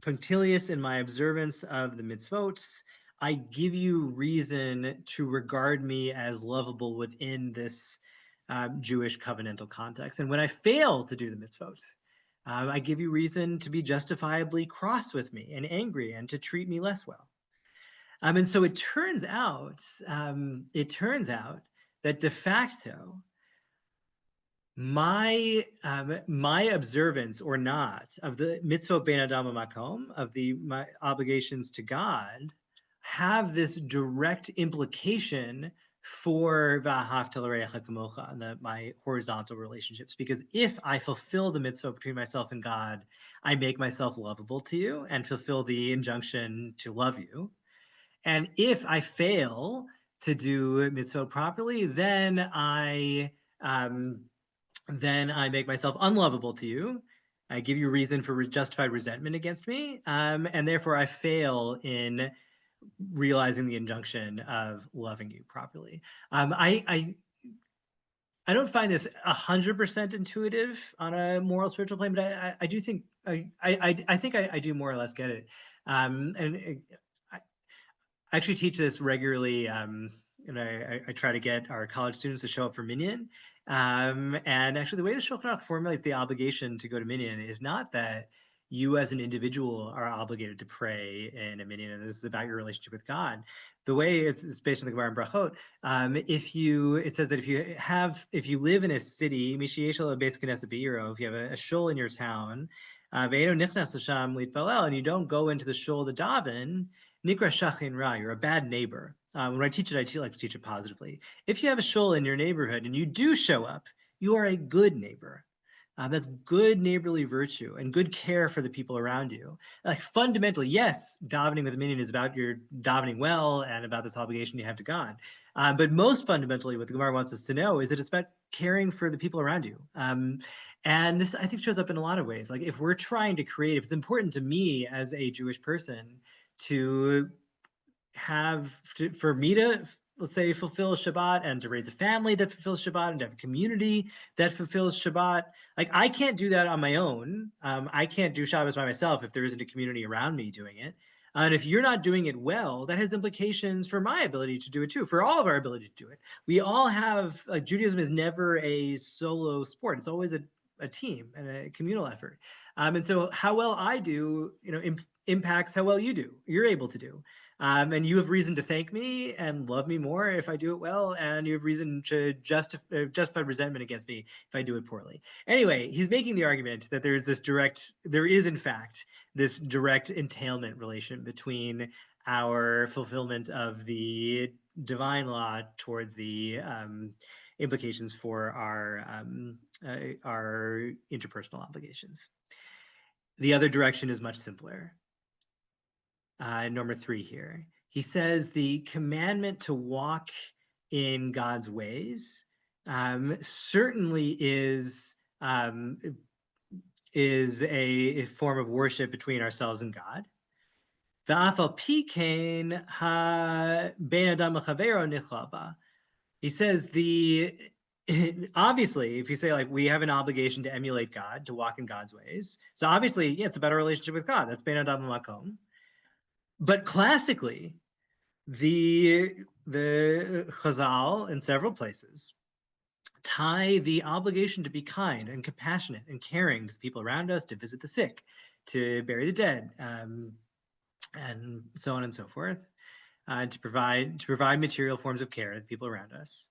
punctilious in my observance of the mitzvot, I give you reason to regard me as lovable within this Jewish covenantal context. And when I fail to do the mitzvot, I give you reason to be justifiably cross with me and angry and to treat me less well. And so it turns out that de facto, my observance or not of the mitzvot ben adam makom, of my obligations to God, have this direct implication for v'ahavta l'reacha kamocha, and my horizontal relationships. Because if I fulfill the mitzvah between myself and God, I make myself lovable to you and fulfill the injunction to love you. And if I fail to do mitzvot properly, then I make myself unlovable to you. I give you reason for justified resentment against me, and therefore I fail in realizing the injunction of loving you properly. I don't find this 100% intuitive on a moral spiritual plane, but I do think I do more or less get it. And I actually teach this regularly, and I try to get our college students to show up for Minyan. And actually, the way the Shulchan Aruch formulates the obligation to go to Minyan is not that you as an individual are obligated to pray in a Minyan, and this is about your relationship with God. The way it's based on the Gemara in Brachot. It says that if you live in a city, if you have a shul in your town, and you don't go into the shul to daven, Nikra Shachin Ra, you're a bad neighbor. When I teach it, I like to teach it positively. If you have a shul in your neighborhood and you do show up, you are a good neighbor. That's good neighborly virtue and good care for the people around you. Like fundamentally, yes, davening with a minyan is about your davening well and about this obligation you have to God. But most fundamentally, what the Gemara wants us to know is that it's about caring for the people around you. And this, I think, shows up in a lot of ways. Like if we're trying to create, if it's important to me as a Jewish person to for me to, let's say, fulfill Shabbat and to raise a family that fulfills Shabbat and to have a community that fulfills Shabbat. Like I can't do that on my own. I can't do Shabbos by myself if there isn't a community around me doing it. And if you're not doing it well, that has implications for my ability to do it too, for all of our ability to do it. We all have, like Judaism is never a solo sport. It's always a team and a communal effort. And so how well I do, impacts how well you're able to do. And you have reason to thank me and love me more if I do it well, and you have reason to justify resentment against me if I do it poorly. Anyway, he's making the argument that there is in fact this direct entailment relation between our fulfillment of the divine law towards the implications for our interpersonal obligations. The other direction is much simpler. Number 3 here. He says the commandment to walk in God's ways certainly is a form of worship between ourselves and God. He says obviously, if you say like we have an obligation to emulate God, to walk in God's ways, so obviously, yeah, it's about a relationship with God. That's ben adam makom. But classically, the Chazal in several places tie the obligation to be kind and compassionate and caring to the people around us, to visit the sick, to bury the dead, and so on and so forth, to provide material forms of care to the people around us.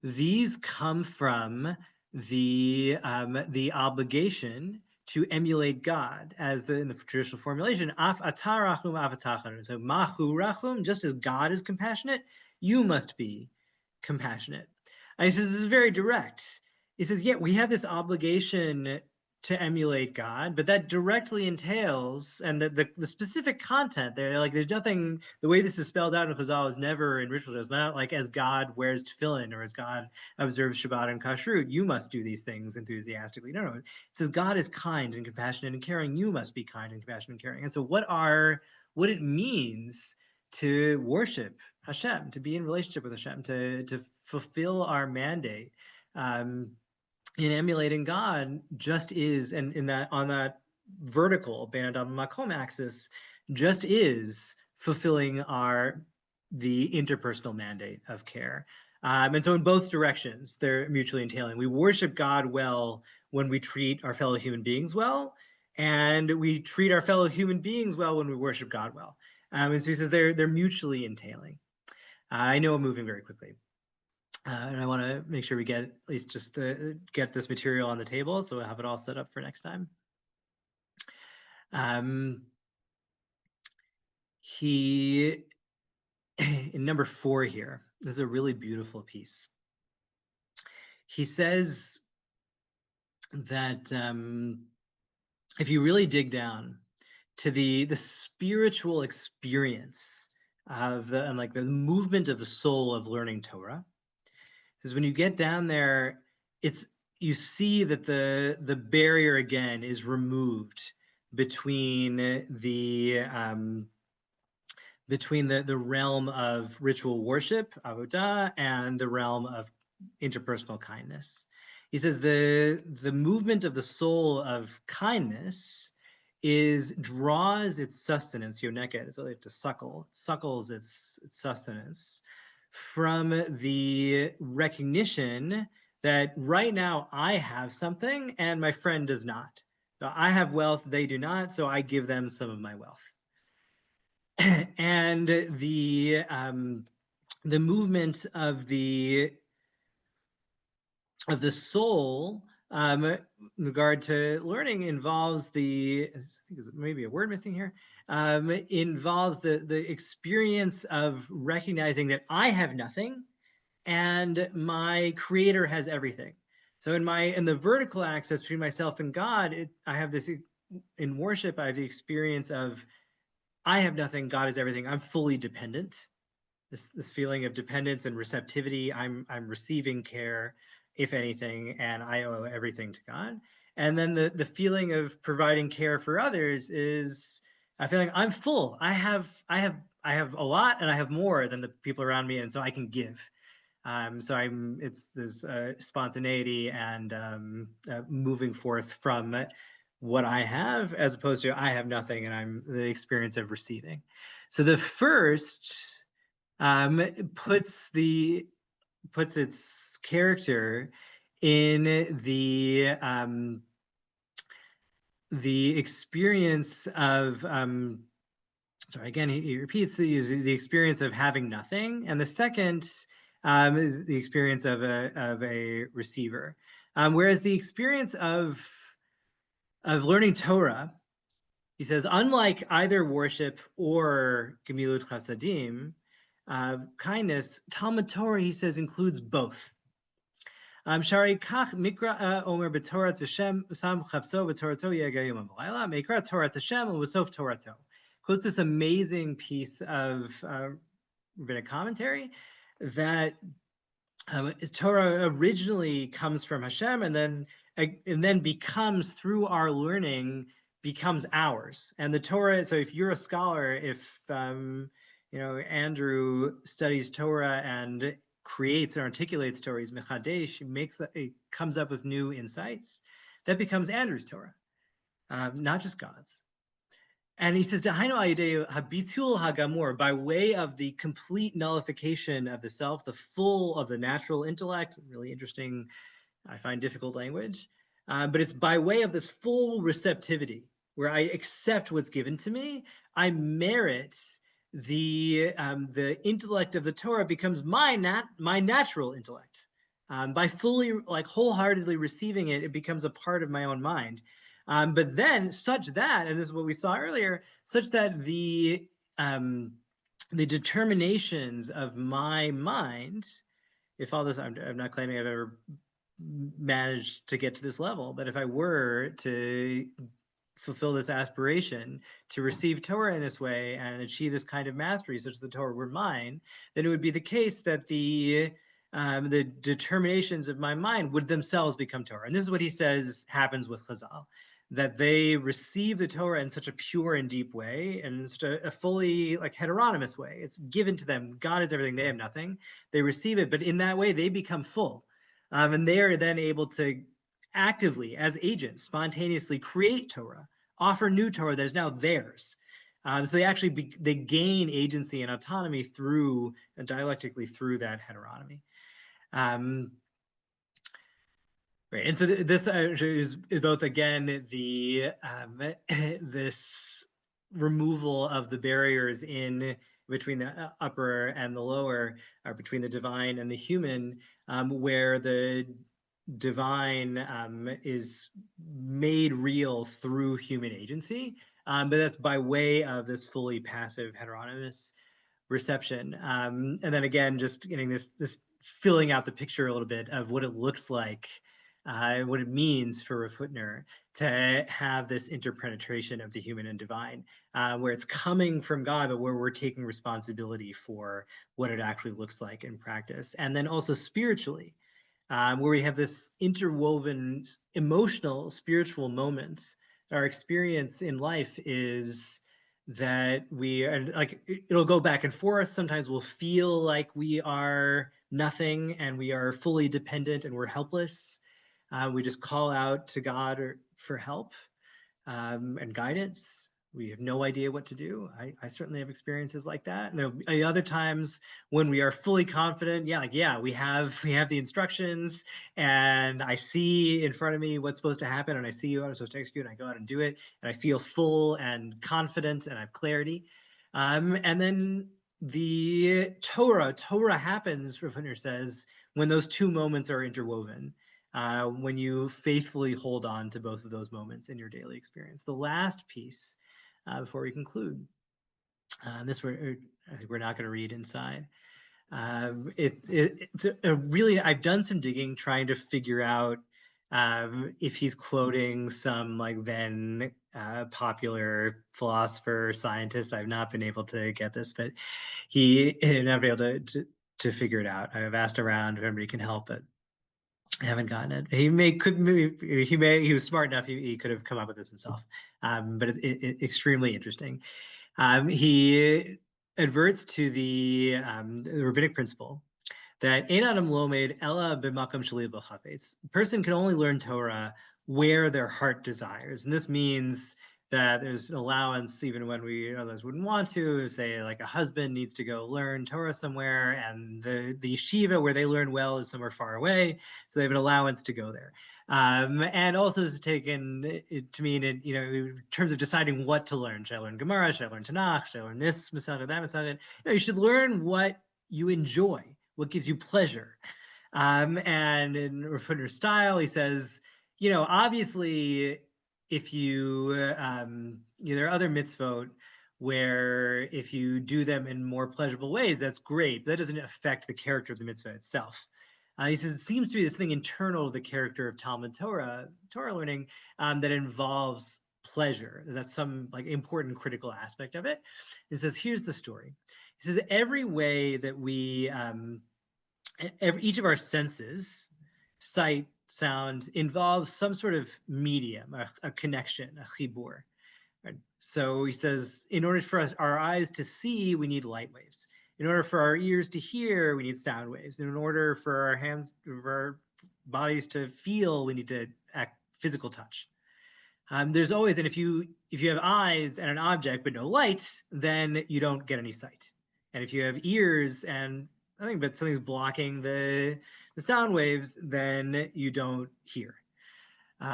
These come from the obligation to emulate God, as in the traditional formulation, af atah rachum af atachanu. So mahu rachum, just as God is compassionate, you must be compassionate. And he says this is very direct. He says, yeah, we have this obligation to emulate God, but that directly entails, and the specific content there, like there's nothing, the way this is spelled out in Chazal is never in ritual, it's not like as God wears tefillin or as God observes Shabbat and Kashrut, you must do these things enthusiastically. No, it says God is kind and compassionate and caring, you must be kind and compassionate and caring. And so what it means to worship Hashem, to be in relationship with Hashem, to fulfill our mandate, in emulating God just is, and in that on that vertical ben adam makom axis, just is fulfilling the interpersonal mandate of care. And so in both directions, they're mutually entailing. We worship God well when we treat our fellow human beings well, and we treat our fellow human beings well when we worship God well. And so he says they're mutually entailing. I know I'm moving very quickly. And I want to make sure we get at least just get this material on the table, so we'll have it all set up for next time. He, in number 4 here, this is a really beautiful piece. He says that if you really dig down to the spiritual experience of the movement of the soul of learning Torah, because when you get down there, you see that the barrier again is removed between the realm of ritual worship, avodah, and the realm of interpersonal kindness. He says the movement of the soul of kindness draws its sustenance, yoneket, it's really to suckles its sustenance from the recognition that right now I have something and my friend does not. So I have wealth, they do not, so I give them some of my wealth. And the movement of the soul in regard to learning involves I think there's maybe a word missing here, involves the experience of recognizing that I have nothing and my creator has everything. So in the vertical axis between myself and God, I have this, in worship, I have the experience of I have nothing, God is everything. I'm fully dependent. This feeling of dependence and receptivity. I'm receiving care, if anything, and I owe everything to God. And then the feeling of providing care for others is I feel like I'm full. I have a lot, and I have more than the people around me, and so I can give. So it's this spontaneity and moving forth from what I have, as opposed to I have nothing, and I'm the experience of receiving. So the first puts its character in the experience of sorry, again, he repeats the experience of having nothing, and the second is the experience of a receiver. Whereas the experience of learning Torah, he says, unlike either worship or gemilut chasadim, kindness, Talmud Torah, he says, includes both. Shari kach mikra omer b'Torah Hashem sam chavso b'Torato yegayim v'layla mikra Torah Hashem u'v'sof Torato. Quotes this amazing piece of rabbinic commentary that Torah originally comes from Hashem and then becomes, through our learning, becomes ours. And the Torah, so if you're a scholar, if Andrew studies Torah and creates and articulates Torah, mechadesh, comes up with new insights, that becomes Andrew's Torah, not just God's. And he says, habitul hagamur, by way of the complete nullification of the self, the full of the natural intellect. Really interesting, I find difficult language, but it's by way of this full receptivity, where I accept what's given to me. I merit the intellect of the Torah becomes my natural intellect. By fully, wholeheartedly receiving it, it becomes a part of my own mind. But then, such that, and this is what we saw earlier, such that the determinations of my mind, if all this, I'm not claiming I've ever managed to get to this level, but if I were to fulfill this aspiration to receive Torah in this way and achieve this kind of mastery, such that the Torah were mine, then it would be the case that the determinations of my mind would themselves become Torah. And this is what he says happens with Chazal, that they receive the Torah in such a pure and deep way, and such a fully heteronymous way. It's given to them. God is everything. They have nothing. They receive it, but in that way, they become full. And they are then able to actively, as agents, spontaneously create Torah, offer new Torah that is now theirs. So they actually they gain agency and autonomy through dialectically through that heteronomy. Right, and so this is both again the this removal of the barriers in between the upper and the lower, or between the divine and the human, where the divine is made real through human agency, but that's by way of this fully passive heteronomous reception. And then again, just getting this filling out the picture a little bit of what it looks like, what it means for Hutner to have this interpenetration of the human and divine, where it's coming from God, but where we're taking responsibility for what it actually looks like in practice. And then also spiritually, where we have this interwoven emotional, spiritual moments. Our experience in life is that we are like, it'll go back and forth. Sometimes we'll feel like we are nothing and we are fully dependent and we're helpless. We just call out to God for help and guidance. We have no idea what to do. I certainly have experiences like that. And there'll be other times when we are fully confident. Yeah, like, yeah, we have the instructions, and I see in front of me what's supposed to happen, and I see what I'm supposed to execute, and I go out and do it, and I feel full and confident, and I have clarity. And then the Torah happens, Rav says, when those two moments are interwoven. When you faithfully hold on to both of those moments in your daily experience. The last piece, before we conclude, this we're not going to read inside. It's a really, I've done some digging trying to figure out if he's quoting some like then popular philosopher or scientist. I've not been able to get this, but he not been able to figure it out. I've asked around if anybody can help, but I haven't gotten it. He was smart enough. He could have come up with this himself. But it's extremely interesting. He adverts to the rabbinic principle that Ein Adam Lomed Ella b'makam sheli b'chafetz. A person can only learn Torah where their heart desires, and this means that there's an allowance even when we others wouldn't want to. Say like a husband needs to go learn Torah somewhere, and the yeshiva where they learn well is somewhere far away, so they have an allowance to go there. And also this is taken to mean in terms of deciding what to learn. Should I learn Gemara? Should I learn Tanakh? Should I learn this Masada, that Masada? You should learn what you enjoy, what gives you pleasure. And in Hutner's style, he says, obviously, if you, there are other mitzvot where if you do them in more pleasurable ways, that's great. But that doesn't affect the character of the mitzvah itself. He says it seems to be this thing internal to the character of Talmud Torah learning, that involves pleasure. That's some like important critical aspect of it. He says, here's the story. He says every way that we, each of our senses, sight, sound, involves some sort of medium, a connection, a chibur. Right? So he says, in order for our eyes to see, we need light waves. In order for our ears to hear, we need sound waves. And in order for our hands, for our bodies to feel, we need to act physical touch. There's always, and if you have eyes and an object but no light, then you don't get any sight. And if you have ears and but something's blocking the sound waves, then you don't hear.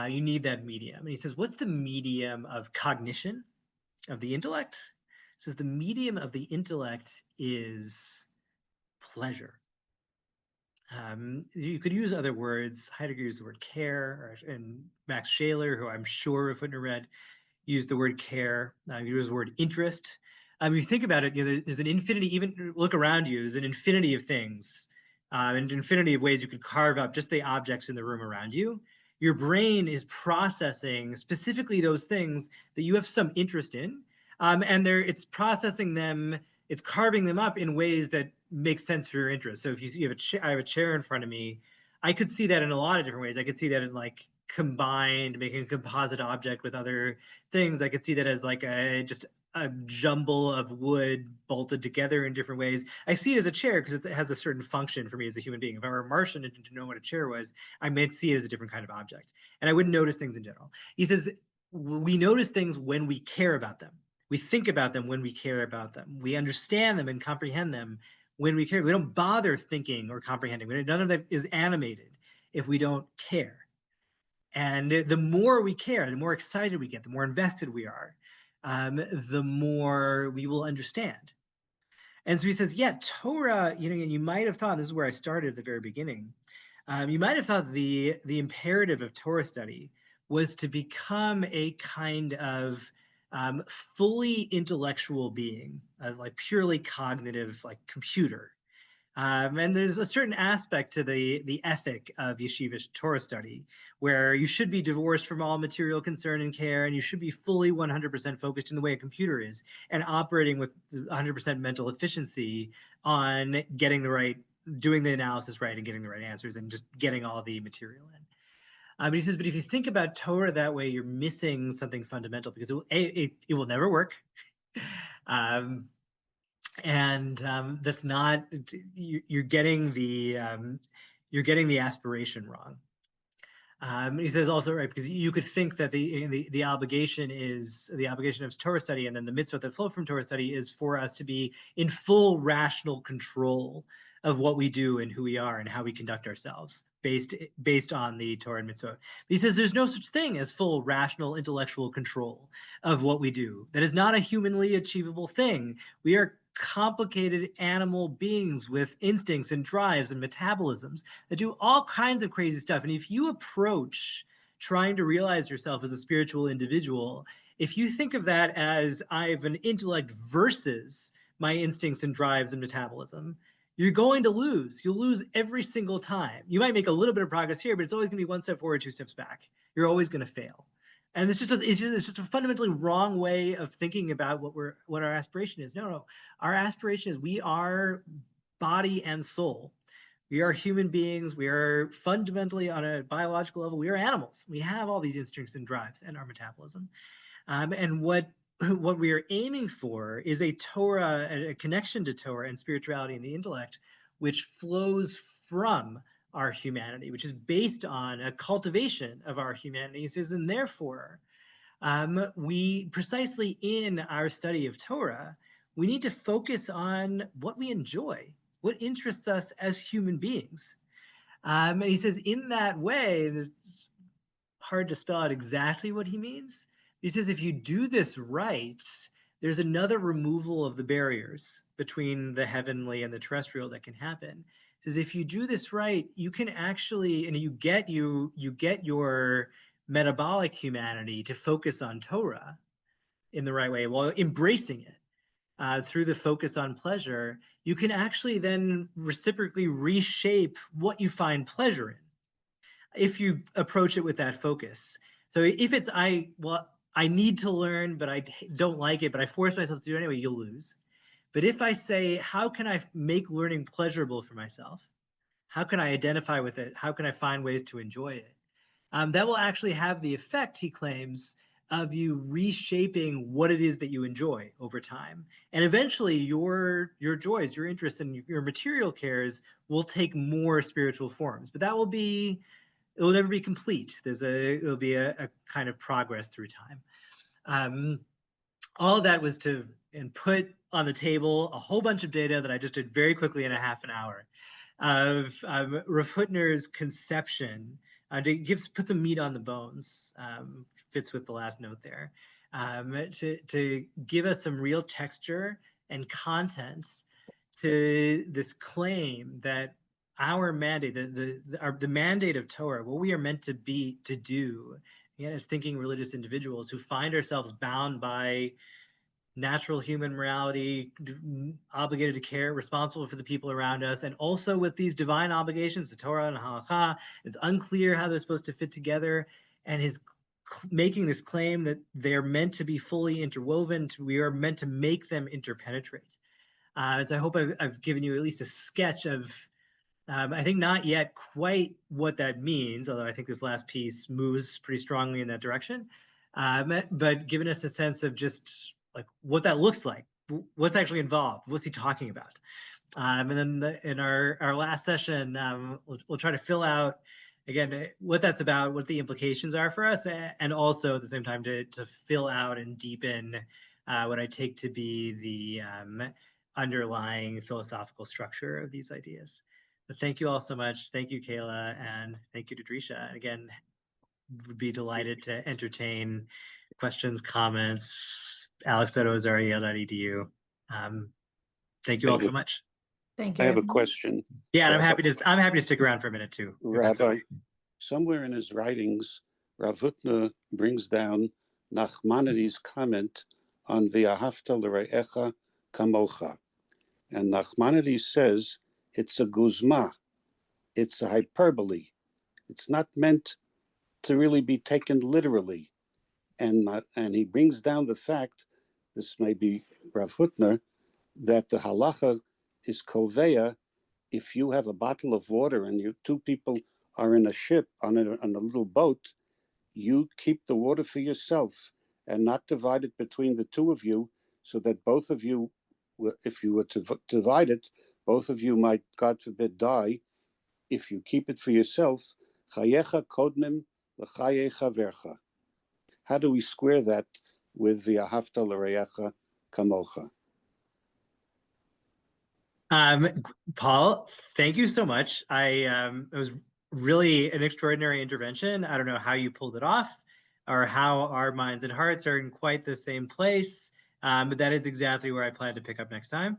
You need that medium. And he says, what's the medium of cognition, of the intellect? He says the medium of the intellect is pleasure. You could use other words. Heidegger used the word care, and Max Scheler, who I'm sure if Hutner read, used the word care. He used the word interest. You think about it, there's an infinity, even look around you, there's an infinity of things, and an infinity of ways you could carve up just the objects in the room around you. Your brain is processing specifically those things that you have some interest in, and it's processing them, it's carving them up in ways that make sense for your interest. So if you have I have a chair in front of me, I could see that in a lot of different ways. I could see that in like combined, making a composite object with other things. I could see that as like just a jumble of wood bolted together in different ways. I see it as a chair because it has a certain function for me as a human being. If I were a Martian and didn't know what a chair was, I might see it as a different kind of object, and I wouldn't notice things in general. He says we notice things when we care about them. We think about them when we care about them. We understand them and comprehend them when we care. We don't bother thinking or comprehending. None of that is animated if we don't care. And the more we care, the more excited we get, the more invested we are, the more we will understand. And so he says, yeah, Torah, and you might have thought, this is where I started at the very beginning, you might have thought the imperative of Torah study was to become a kind of fully intellectual being, as like purely cognitive, like computer. And there's a certain aspect to the ethic of yeshiva Torah study where you should be divorced from all material concern and care, and you should be fully 100% focused in the way a computer is and operating with 100% mental efficiency on getting the right, doing the analysis right and getting the right answers and just getting all the material in. But he says, but if you think about Torah that way, you're missing something fundamental because it will never work. And that's not, you're getting the aspiration wrong. He says also, right, because you could think that the obligation of Torah study and then the mitzvah that flow from Torah study is for us to be in full rational control of what we do and who we are and how we conduct ourselves based on the Torah and mitzvah. But he says there's no such thing as full rational intellectual control of what we do. That is not a humanly achievable thing. We are complicated animal beings with instincts and drives and metabolisms that do all kinds of crazy stuff. And if you approach trying to realize yourself as a spiritual individual, if you think of that as I have an intellect versus my instincts and drives and metabolism, you're going to lose. You'll lose every single time. You might make a little bit of progress here, but it's always going to be one step forward, two steps back. You're always going to fail. And it's just a fundamentally wrong way of thinking about what our aspiration is. No, our aspiration is we are body and soul. We are human beings. We are fundamentally, on a biological level, we are animals. We have all these instincts and drives and our metabolism. And what we are aiming for is a Torah, a connection to Torah and spirituality and the intellect, which flows from our humanity, which is based on a cultivation of our humanity. He says, and therefore, we precisely in our study of Torah, we need to focus on what we enjoy, what interests us as human beings. And he says, in that way, and it's hard to spell out exactly what he means. He says, if you do this right, there's another removal of the barriers between the heavenly and the terrestrial that can happen. He says, if you do this right, you can actually, and you get your metabolic humanity to focus on Torah in the right way while embracing it through the focus on pleasure, you can actually then reciprocally reshape what you find pleasure in if you approach it with that focus. So if it's, I need to learn, but I don't like it, but I force myself to do it anyway, you'll lose. But if I say, how can I make learning pleasurable for myself? How can I identify with it? How can I find ways to enjoy it? That will actually have the effect, he claims, of you reshaping what it is that you enjoy over time. And eventually your joys, your interests, and your material cares will take more spiritual forms. But it will never be complete. It'll be a kind of progress through time. All of that was to put on the table a whole bunch of data that I just did very quickly in a half an hour of Rav Hutner's conception to put some meat on the bones, fits with the last note there, to give us some real texture and content to this claim that our mandate, the mandate of Torah, what we are meant to do, again, as thinking religious individuals who find ourselves bound by natural human morality, obligated to care, responsible for the people around us, and also with these divine obligations, the Torah and halakha. It's unclear how they're supposed to fit together, and his making this claim that they're meant to be fully interwoven, we are meant to make them interpenetrate. And so I hope I've given you at least a sketch of, I think not yet quite what that means, although I think this last piece moves pretty strongly in that direction, but given us a sense of just like what that looks like, what's actually involved, what's he talking about. And then in our last session, we'll try to fill out, again, what that's about, what the implications are for us, and also at the same time to fill out and deepen what I take to be the underlying philosophical structure of these ideas. But thank you all so much. Thank you, Kayla, and thank you to Drisha. And again, would be delighted to entertain questions, comments. Alex.ozar.edu. Thank you all so much. Thank you. I have a question. Yeah, and I'm happy to stick around for a minute too. Rabbi, somewhere in his writings, Rav Hutner brings down Nachmanides' comment on V'ahavta l're'echa kamocha. And Nachmanides says it's a guzma, it's a hyperbole. It's not meant to really be taken literally. And he brings down the fact, this may be Rav Hutner, that the halakha is koveya. If you have a bottle of water and you two people are in a ship on a little boat, you keep the water for yourself and not divide it between the two of you, so that both of you, if you were to divide it, both of you might, God forbid, die. If you keep it for yourself, chayecha kodnim l'chaye chavercha. How do we square that with v'ahavta l'reyecha kamocha? Paul, thank you so much. It was really an extraordinary intervention. I don't know how you pulled it off or how our minds and hearts are in quite the same place, but that is exactly where I plan to pick up next time.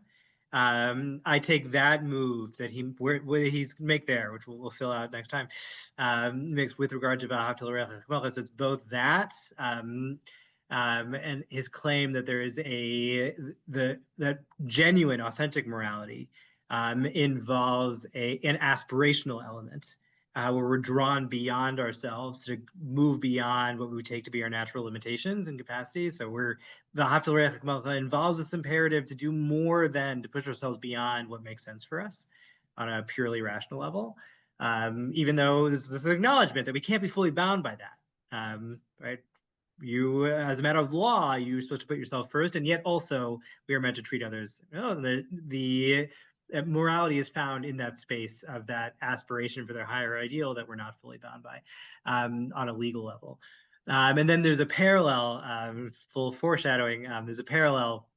I take that move that he's make there, which we'll fill out next time, makes with regard to V'ahavta l'reyecha kamocha. So it's both that, and his claim that there is that genuine, authentic morality involves an aspirational element where we're drawn beyond ourselves to move beyond what we take to be our natural limitations and capacities. So the V'ahavta l'reyecha kamocha involves this imperative to do more than to push ourselves beyond what makes sense for us on a purely rational level. Even though this is an acknowledgement that we can't be fully bound by that, right? You, as a matter of law, you're supposed to put yourself first, and yet also we are meant to treat others. The morality is found in that space of that aspiration for their higher ideal that we're not fully bound by on a legal level. And then there's a parallel, it's full foreshadowing. There's a parallel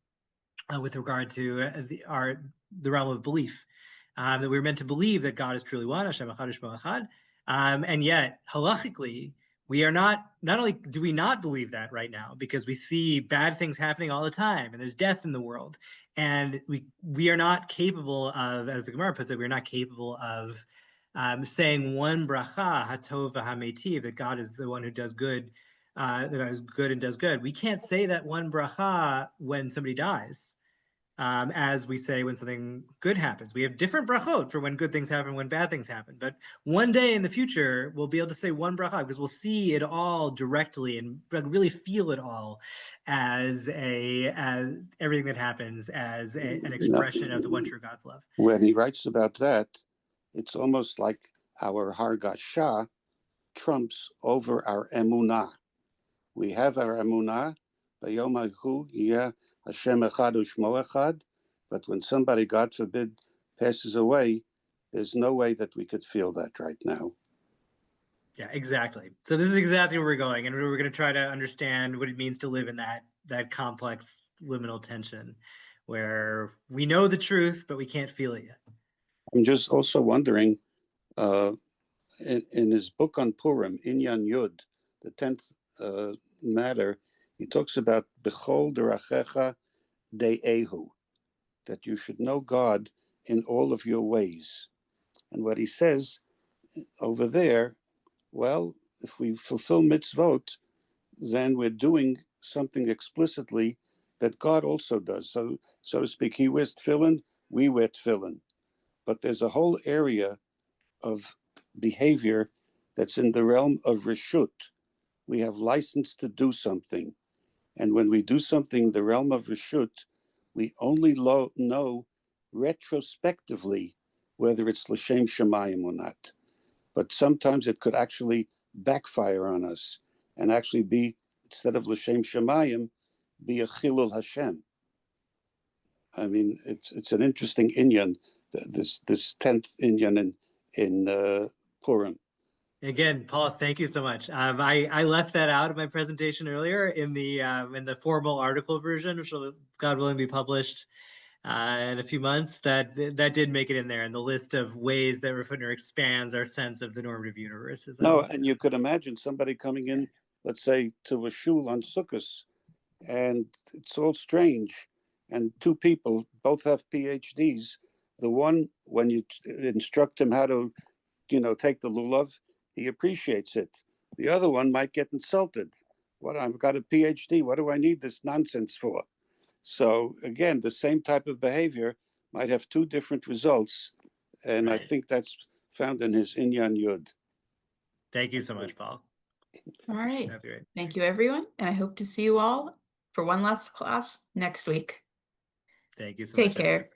with regard to the realm of belief, that we're meant to believe that God is truly one, Hashem echad u'shmo echad, and yet halachically, we are not only do we not believe that right now, because we see bad things happening all the time and there's death in the world, and we are not capable of, as the Gemara puts it, we're not capable of saying one bracha, hatov v'hametiv, that God is the one who does good, that God is good and does good. We can't say that one bracha when somebody dies, as we say when something good happens. We have different brachot for when good things happen, when bad things happen. But one day in the future, we'll be able to say one bracha because we'll see it all directly and really feel it all as everything that happens as an expression of the one true God's love. When he writes about that, it's almost like our hargasha trumps over our emunah. We have our emunah, Bayom Hahu Yeh Hashem echad u'shmo echad, but when somebody, God forbid, passes away, there's no way that we could feel that right now. Yeah, exactly. So this is exactly where we're going, and we're going to try to understand what it means to live in that complex liminal tension, where we know the truth, but we can't feel it yet. I'm just also wondering, in his book on Purim, Inyan Yud, the 10th matter, he talks about Bechol derachecha de'ehu, that you should know God in all of your ways. And what he says over there, well, if we fulfill mitzvot, then we're doing something explicitly that God also does. So to speak, he wears tefillin, we wear tefillin. But there's a whole area of behavior that's in the realm of reshut. We have license to do something. And when we do something in the realm of reshut, we only know retrospectively whether it's l'shem shamayim or not. But sometimes it could actually backfire on us and actually be, instead of l'shem shamayim, be a chilul Hashem. I mean, it's an interesting inyan, this 10th inyan in Purim. Again, Paul, thank you so much. I left that out of my presentation earlier in the formal article version, which will, God willing, be published in a few months. That did make it in there in the list of ways that Rav Hutner expands our sense of the normative universe. No, and you could imagine somebody coming in, let's say, to a shul on Sukkot, and it's all strange. And two people both have PhDs. The one, when you instruct him how to, take the lulav, he appreciates it. The other one might get insulted. What, I've got a PhD. What do I need this nonsense for? So again, the same type of behavior might have two different results. And I Right. think that's found in his Inyan Yud. Thank you so much, Paul. All right. That'd be great. Thank you, everyone. And I hope to see you all for one last class next week. Thank you so Take much. care.